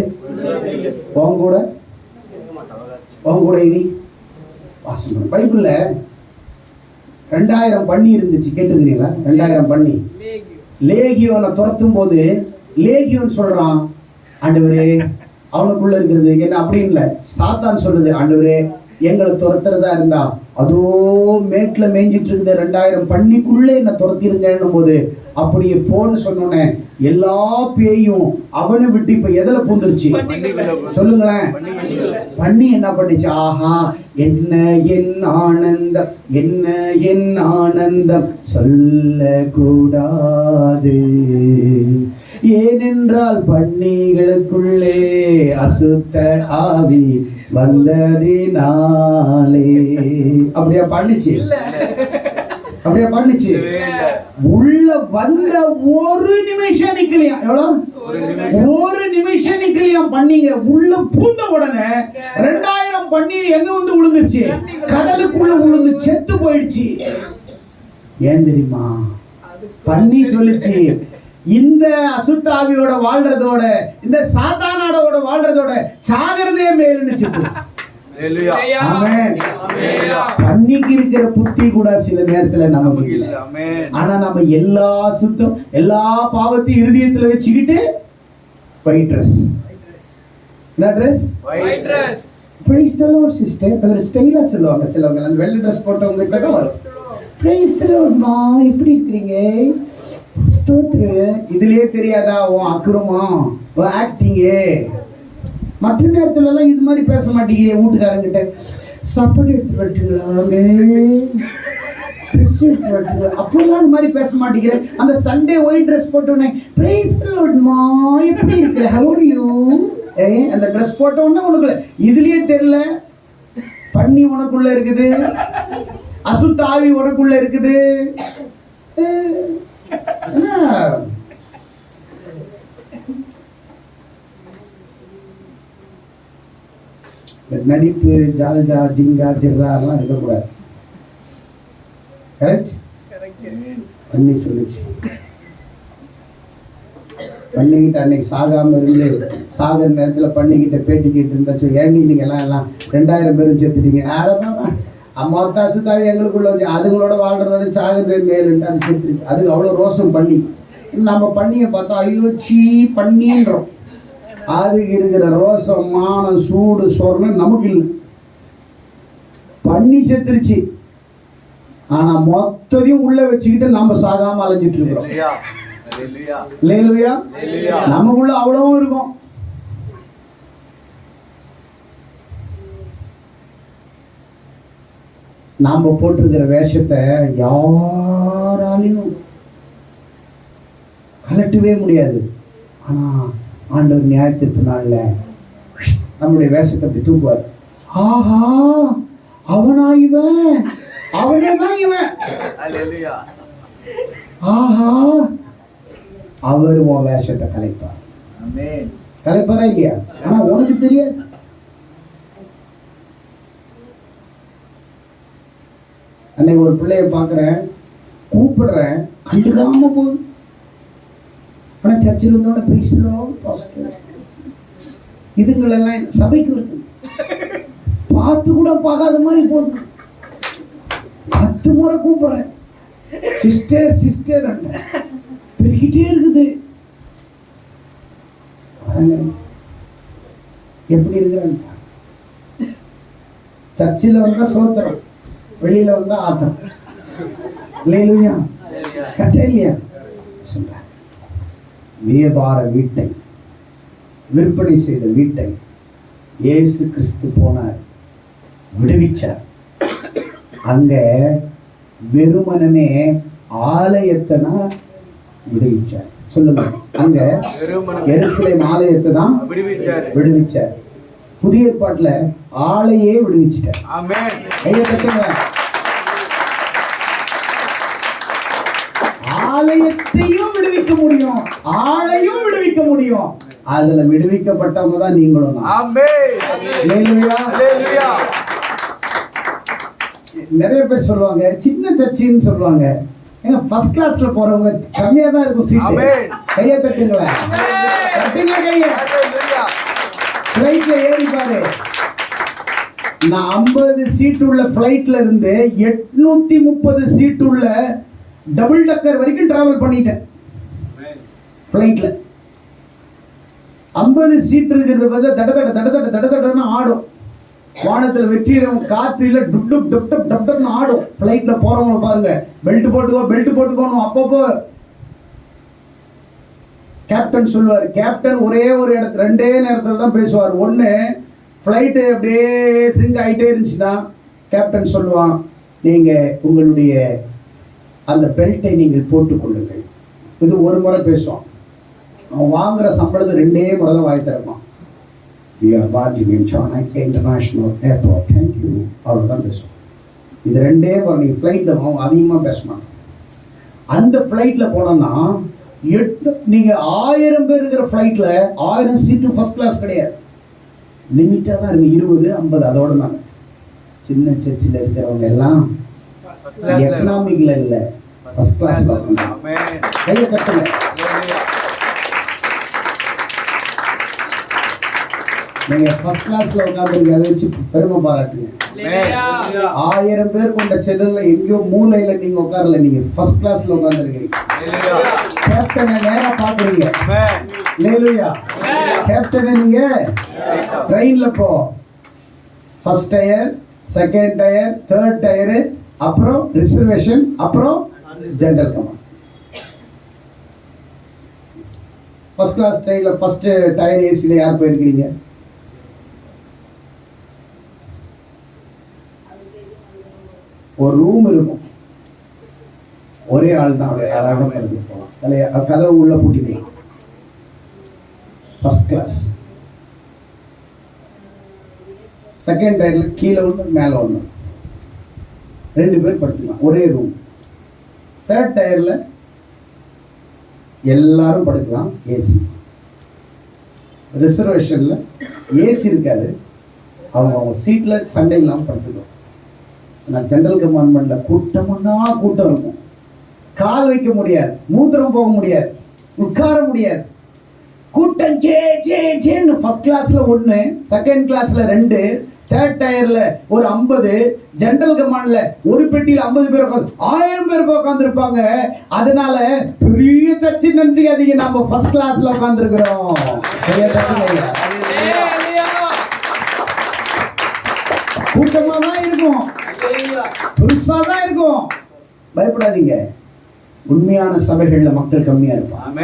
உங்க கூட இனி வாசம். பைபிள்ல 2000 பண்ணி இருந்துச்சு, கேட்டுருக்கீங்களா? 2000 பண்ணி லேகியோனை துரத்தும் போது லேகியோன் சொல்றான், ஆண்டவரே அவனுக்குள்ள இருக்கிறது என்ன அப்படின்னு இல்ல, சாத்தான் சொல்லுது, ஆண்டவரே எங்களை துரத்துறதா இருந்தா அதோ மேட்ல மேய்ஞ்சிட்டு இருக்குது 2000 பண்ணிக்குள்ளே என்ன துரத்திருங்கன்னும் போது அப்படியே போன்னு சொன்னோன்னே எல்லா பேயும் அவனை விட்டு இப்ப எதுல பூந்துருச்சு சொல்லுங்களேன்? பண்ணி என்ன பண்ணிச்சு? ஆஹா, என்ன என் ஆனந்தம், என்ன என் ஆனந்தம் சொல்ல கூடாது, ஏனென்றால் பன்னிகளுக்குள்ளே அசுத்த ஆவி வந்ததினாலே. அப்படியா பண்ணுச்சு? அப்படியே பண்ணுச்சு. உள்ள வந்த ஒரு நிமிஷம் நிக்கலையா? எவ்வளவு? ஒரு நிமிஷம் நிக்கலையா பண்ணீங்க. உள்ள பூந்த உடனே 2000 பண்ணி எங்க வந்து விழுந்துச்சு? கடலுக்குள்ள விழுந்து செத்து போயிடுச்சு. ஏன் தெரியுமா? பண்ணி சொல்லுச்சு, இந்த அசுத்தாவியோட வாழ்றதோட இந்த சாத்தானோட வாழ்றதோட சாகிறதே மேலுன்னு. பண்ணிக்கு இருக்கிற புத்தி கூட சில நேரத்துல நமக்கு இல்லை. ஆனா நம்ம எல்லா சுத்தம் எல்லா பாவத்தையும் இருதயத்துல வச்சுக்கிட்டு ஒயிட் ட்ரெஸ், என்ன dress? White dress. Praise the Lord sister. அது ஸ்டைலா சொல்லுவாங்க சிலவங்க. அந்த வெள்ளை ட்ரெஸ் போட்டவங்க கிட்ட தான் வரும். பிரைஸ் தி லார்ட் மா, எப்படி இருக்கீங்க? ஸ்தோத்திரம். இதுலயே தெரியாதா உன் அக்கிரமம், உன் ஆக்டிங்கே? மற்ற நேரத்துல எல்லாம் இது மாதிரி பேச மாட்டேங்கிறே. வீட்டுக்காரங்கிட்ட சாப்பாடு எடுத்து வரட்டுங்களா, அப்பெல்லாம் இந்த மாதிரி பேச மாட்டேங்கிறேன். அந்த சண்டே ஒயிட் ட்ரெஸ் போட்டோன்னே பிரைஸ் தி லார்ட் மா, எப்படி இருக்கிற, ஹவ் ஆர் யூ? அந்த ட்ரெஸ் போட்டோன்னே உனக்குள்ள இதுலயே தெரியல பண்ணி உனக்குள்ள இருக்குது, அசுத்தாவி உனக்குள்ள இருக்குது. நடிப்பு ஜால்ஜா ஜிங்கா ஜிர்ரா எல்லாம் இருக்கக்கூடாது. கரெக்ட்? பண்ணி சொல்லுச்சு. பண்ணிக்கிட்டு அன்னைக்கு சாகாம இருந்து சாகிற நேரத்துல பண்ணிக்கிட்ட பேட்டி கேட்டு இருந்தாச்சு, ஏண்டி நீங்க எல்லாம் 2000 பேரும் செத்துட்டீங்க. அம்மாத்தா சுத்தாவி எங்களுக்குள்ள வச்சு அதுங்களோட வாழ்றதோட சாகுறது மேலுன்ட்டு அது செத்துருக்கு. அதுக்கு அவ்வளோ ரோசம் பண்ணி. நம்ம பண்ணியை பார்த்தா ஐயோ சீ பண்ணின்றோம். அதுக்கு இருக்கிற ரோசம், மானம், சூடு, சொர்ணம் நமக்கு இல்லை. பண்ணி செத்துருச்சு. ஆனா மொத்தத்தையும் உள்ள வச்சுக்கிட்டு நம்ம சாகாம அலைஞ்சிட்டு இருக்கிறோம். நமக்குள்ள அவ்வளவும் இருக்கும். நாம போட்டிருக்கிற வேஷத்தை யாராலையும் கலட்டவே முடியாது. ஆனா ஆண்டவர் நியாயத்திற்கு நாள்ல நம்முடைய வேஷத்தை அப்படி தூக்குவார். ஆஹா, அவனா இவன், அவனே தான் இவன். ஆஹா, அவர் உன் வேஷத்தை கலைப்பார். கலைப்பாரா இல்லையா? ஆனா உனக்கு தெரியாது. அன்னைக்கு ஒரு பிள்ளைய பார்க்குறேன், கூப்பிடுறேன், கண்டுக்காம போகுது. ஆனால் சர்ச்சில் இருந்தோட பேசுகிறோம். இதுங்களெல்லாம் சபைக்கு வருது, பார்த்து கூட பார்க்காத மாதிரி போகுது. 10 முறை கூப்பிடுறேன், சிஸ்டர் சிஸ்டர், பெருக்கிட்டே இருக்குது. எப்படி இருக்கிறேன்? சர்ச்சில் வந்தா சோத்திரம், வெளியில வந்தா ஆத்திரம். இல்லையா? கட்ட இல்லையா? சொல்ற வியாபார வீட்டை, விற்பனை செய்த வீட்டை இயேசு கிறிஸ்து போனார், விடுவிச்சார். அங்க வெறுமனமே ஆலயத்தை தான் விடுவிச்சார். சொல்லுங்க, அங்க எருசலேம் ஆலயத்தை தான் விடுவிச்சார். புதிய ஏற்பாட்டுல ஆளையே விடுவிச்சிட்டார். கையை தட்டுங்க. ஆலயத்தையும் விடுவிக்க முடியும், ஆளையும் விடுவிக்க முடியும். அதுல விடுவிக்கப்பட்டவங்க தான் நீங்களும். நிறைய பேர் சொல்லுவாங்க சின்ன சர்ச்சின்னு சொல்லுவாங்க. ஏங்க ஃபர்ஸ்ட் கிளாஸ்ல போறவங்க கம்மியா தான் இருக்கும் சீட்டு. கையை தட்டுங்களேன், தட்டுங்க கையை. ஃப்ளைட்ல ஏறி பாரு, நான் 50 சீட்டு உள்ள ஃப்ளைட்ல இருந்து 830 சீட்டு உள்ள டபுள் டக்கர் வரைக்கும் டிராவல் பண்ணிட்டேன். ஃப்ளைட்ல 50 சீட் இருக்கிறது பார்த்தா தட தட தட தட தட தடன்னு ஆடும். வானத்தில் வெற்றிடம் காற்றில டுப் டுப் டப் டப் டப் டப்னு ஆடும். ஃப்ளைட்ல போறவங்க பாருங்க, பெல்ட் போட்டுக்கோ பெல்ட் போட்டுக்கோணும். அப்பப்போ கேப்டன் சொல்லுவார். கேப்டன் ஒரே ஒரு இடத்துல 2 நேரத்தில் தான் பேசுவார். ஒன்று, ஃப்ளைட்டு அப்படியே சிங்க் ஆகிட்டே இருந்துச்சுன்னா கேப்டன் சொல்லுவான், நீங்கள் உங்களுடைய அந்த பெல்ட்டை நீங்கள் போட்டுக்கொள்ளுங்கள். இது ஒரு முறை பேசுவான். அவன் வாங்குகிற சம்பளத்தை 2 முறை தான் வாங்கி தரப்பான். இன்டர்நேஷ்னல் ஏர்போர்ட், தேங்க்யூ, அவ்வளோதான் பேசுவான். இது 2 முறை. நீங்கள் ஃப்ளைட்டில் அவன் அதிகமாக பேசுவான். அந்த ஃப்ளைட்டில் போனோன்னா நீங்கள் 1000 பேர் இருக்கிற ஃப்ளைட்டில் 1000 சீட்டு ஃபர்ஸ்ட் கிளாஸ் கிடையாது, லிமிட்டாக தான் இருக்கும். 20, 50 அதோட தான். சின்ன சர்ச்சில் இருக்கிறவங்க எல்லாம் எக்கனாமிக்ல இல்லை, ஃபர்ஸ்ட் கிளாஸ்ல. கையை கட்டுங்க. நீங்க ஃபர்ஸ்ட் கிளாஸ்ல உட்காந்துருங்க, அதை வச்சு பெருமை பாராட்டுங்க. 1000 பேர் கொண்ட சென்னையில எங்கேயோ மூலையில நீங்க உட்காரல, நீங்க ஃபர்ஸ்ட் கிளாஸ்ல உட்காந்துருக்கீங்க. கேப்டனை நேரா பாக்குறீங்க. கேப்டனை நீங்க ட்ரெயின்ல போ, first tier, second tier, third tier, அப்புறம் ரிசர்வேஷன், அப்புறம் ஜெனரல் கமாண்ட். ஃபர்ஸ்ட் கிளாஸ் ட்ரெயின்ல ஃபர்ஸ்ட் டயர் ஏசில யார் போயிருக்கீங்க? ஒரு ரூம் இருக்கும், ஒரே ஆள் தான், அப்படியே அழகாக படுத்து போகலாம். அதில் கதவு உள்ள பூட்டிக்கலாம். First class. செகண்ட் டயர்ல கீழே ஒன்று மேலே ஒன்று, 2 பேர் படுத்துக்கலாம், ஒரே ரூம். தேர்ட் டயர்ல எல்லாரும் படுக்கலாம், ஏசி. ரிசர்வேஷன்ல ஏசி இருக்காது, அவங்க சீட்ல சண்டை இல்லாமல் படுத்துக்கலாம். நான் ஜெனரல் கம்பார்ட்மெண்ட்ல கூட்டம்னா கூட்டம் இருக்கும். கால் வைக்க முடியாது, மூத்திரம் போக முடியாது, உட்கார முடியாது. கூட்டம் ஜே ஜே ஜேன்னு. ஃபர்ஸ்ட் கிளாஸ்ல 1, செகண்ட் கிளாஸ்ல 2, தேர்ட் டயர்ல ஒரு 50, ஜெனரல் கமாண்ட்ல ஒரு பெட்டியில 50 பேர் உட்காந்து 1000 பேர் உட்கார்ந்து இருப்பாங்க. அதனால பெரிய சர்ச்சு நினைச்சுக்காதீங்க, நம்ம ஃபர்ஸ்ட் கிளாஸ்ல உட்கார்ந்து இருக்கிறோம். கூட்டமா தான் இருக்கும், பெருசா தான் இருக்கும், பயப்படாதீங்க. உண்மையான சபைகள்ல மக்கள் கம்மியா இருப்பாங்க.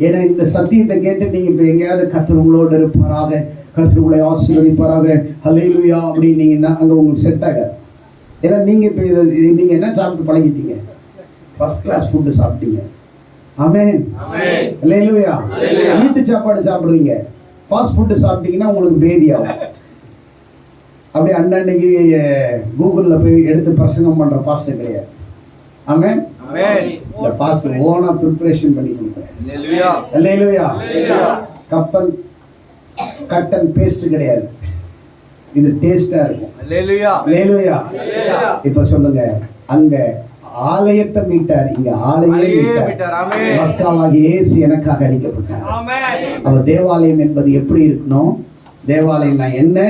ஏன்னா இந்த சத்தியத்தை கேட்டு நீங்க இப்ப எங்கேயாவது கர்த்தர் உங்களோடு இருப்பாராக, கர்த்தர் உங்களை ஆசீர்வதிப்பாராக, ஹல்லேலூயா அப்படின்னீங்கன்னா அங்க உங்களுக்கு செட் ஆகாது. ஏன்னா நீங்க இப்ப நீங்க என்ன சாப்பிட்டு பழகிட்டீங்க? ஃபர்ஸ்ட் கிளாஸ் ஃபுட்டு சாப்பிட்டீங்க. ஆமென், ஹல்லேலூயா. வீட்டு சாப்பாடு சாப்பிடுறீங்க, ஃபாஸ்ட் ஃபுட்டு சாப்பிட்டீங்கன்னா உங்களுக்கு பேதி ஆகும். அப்படியே அன்னன்னைக்கு கூகுள்ல போய் எடுத்து பிரசங்கம் பண்ற பாஸ்டர் கிடையாது. ஆமென், இந்த பாஸ்டர் ஓனா ப்ரிப்பரேஷன் பண்ணி கொடுக்குறேன். ஹல்லேலூயா. கட் அண்ட் பேஸ்ட் கிடையாது, இது டேஸ்டா இருக்கும். ஹல்லேலூயா. இப்ப சொல்லுங்க, அங்க ஆலயத்தை மீட்டார், இங்க ஆலயம் மஸ்காவாகி இயேசு எனக்காக அடிக்கப்பட்டார். அவர் தேவாலயம் என்பது எப்படி இருக்கணும்? தேவாலயம்னா என்ன?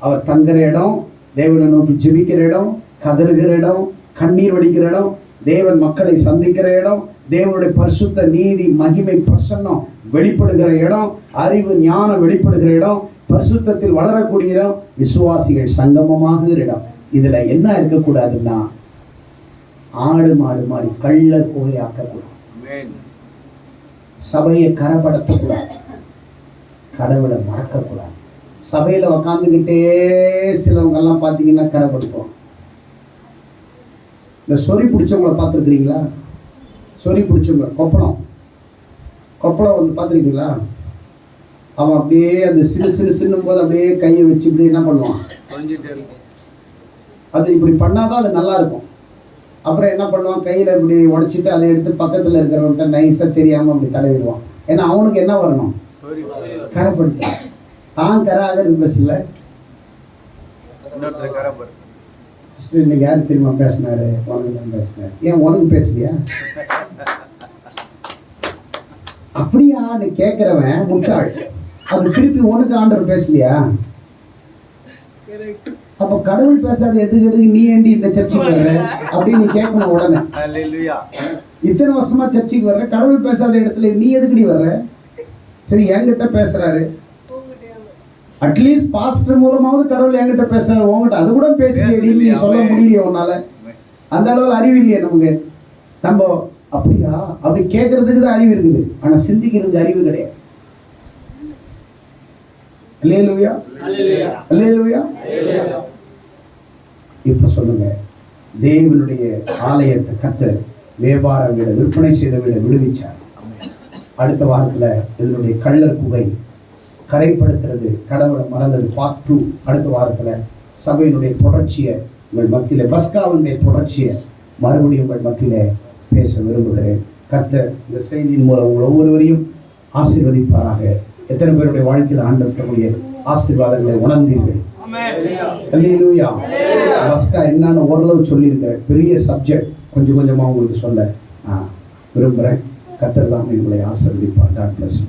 அவர் தங்குற இடம், தேவனை நோக்கி ஜெபிக்கிற இடம், கதறுகிற இடம், கண்ணீர் வடிக்கிற இடம், தேவன் மக்களை சந்திக்கிற இடம், தேவனுடைய பரிசுத்த நீதி மகிமை பிரசன்னம் வெளிப்படுகிற இடம், அறிவு ஞானம் வெளிப்படுகிற இடம், பரிசுத்தத்தில் வளரக்கூடிய இடம், விசுவாசிகள் சங்கமமாகிற இடம். இதுல என்ன இருக்கக்கூடாதுன்னா ஆடு மாடு மாடி கள்ள கோயாக்கக்கூடாது, சபையை கரப்படுத்தக்கூடாது, கடவுளை மறக்கக்கூடாது. சபையில உக்காந்துக்கிட்டே சிலவங்க எல்லாம் பார்த்தீங்கன்னா கரப்படுத்துவோம். இந்த சொறி பிடிச்சவங்களை பார்த்துருக்குறீங்களா? சொறி பிடிச்சவங்க கொப்பளம் வந்து பார்த்துருக்கீங்களா? அவன் அப்படியே அந்த சின்னும் போது அப்படியே கையை வச்சு இப்படி என்ன பண்ணுவான்? அது இப்படி பண்ணாதான் அது நல்லா இருக்கும். அப்புறம் என்ன பண்ணுவான்? கையில் இப்படி உடைச்சிட்டு அதை எடுத்து பக்கத்தில் இருக்கிறவன்ட்ட நைஸாக தெரியாமல் அப்படி தடவிடுவான். ஏன்னா அவனுக்கு என்ன வரணும்? கரைப்படுத்த. தான் கராக பஸ்ல இன்னைக்கு யாரு தெரியுமா பேசினாரு? உனக்கு தான் பேசினாரு. ஏன் உனக்கு பேசலையா? அப்படியான்னு கேட்கிறவன் முட்டாள். அது திருப்பி உனக்கு ஆண்டவர் பேசலையா? அப்ப கடவுள் பேசாத எதுக்கு நீ ஏண்டி இந்த சர்ச்சுக்கு வர்ற அப்படின்னு நீ கேட்கணும் உடனே. இத்தனை வருஷமா சர்ச்சுக்கு வர்ற, கடவுள் பேசாத இடத்துல நீ எதுக்குடி வர்ற? சரி, என்கிட்ட பேசுறாரு, அட்லீஸ்ட் பாஸ்டர் மூலமாவது கடவுள் என்கிட்ட பேசுறாரு, உங்ககிட்ட அது கூட பேசுறீங்க, நீ சொல்ல முடியலையே உன்னால? அந்த அளவுக்கு அறிவு இல்லையே நமக்கு. நம்ம அப்படியா அப்படி கேட்கறதுக்கு தான் அறிவு இருக்குது, ஆனா சிந்திக்கிறதுக்கு அறிவு கிடையாது. அல்லேலூயா, அல்லேலூயா. இப்ப சொல்லுங்க, தேவனுடைய ஆலயத்தை கர்த்தர் வியாபார வீட விற்பனை செய்த வீட விடுவிச்சார். அடுத்த வாரத்துல இதனுடைய கள்ளர் குகை கரைப்படுத்துறது, கடவுளை மறந்தது பார்ட் 2. அடுத்த வாரத்துல சபையினுடைய தொடர்ச்சியை உங்கள் மத்தியில, பஸ்காவினுடைய தொடர்ச்சியை மறுபடியும் உங்கள் மத்தியில பேச விரும்புகிறேன். கர்த்தர் இந்த செய்தியின் மூலம் உங்கள் ஒவ்வொருவரையும் ஆசீர்வதிப்பாராக. எத்தனை பேருடைய வாழ்க்கையில் ஆண்டவருடைய ஆசீர்வாதங்களை உணர்ந்தீர்கள்? அல்லேலூயா. பஸ்கா என்னன்னு ஓரளவு சொல்லியிருக்கிறேன். பெரிய சப்ஜெக்ட், கொஞ்சம் கொஞ்சமா உங்களுக்கு சொல்ல நான் விரும்புகிறேன். கர்த்தர் தான் உங்களை ஆசீர்வதிப்பார். God bless you.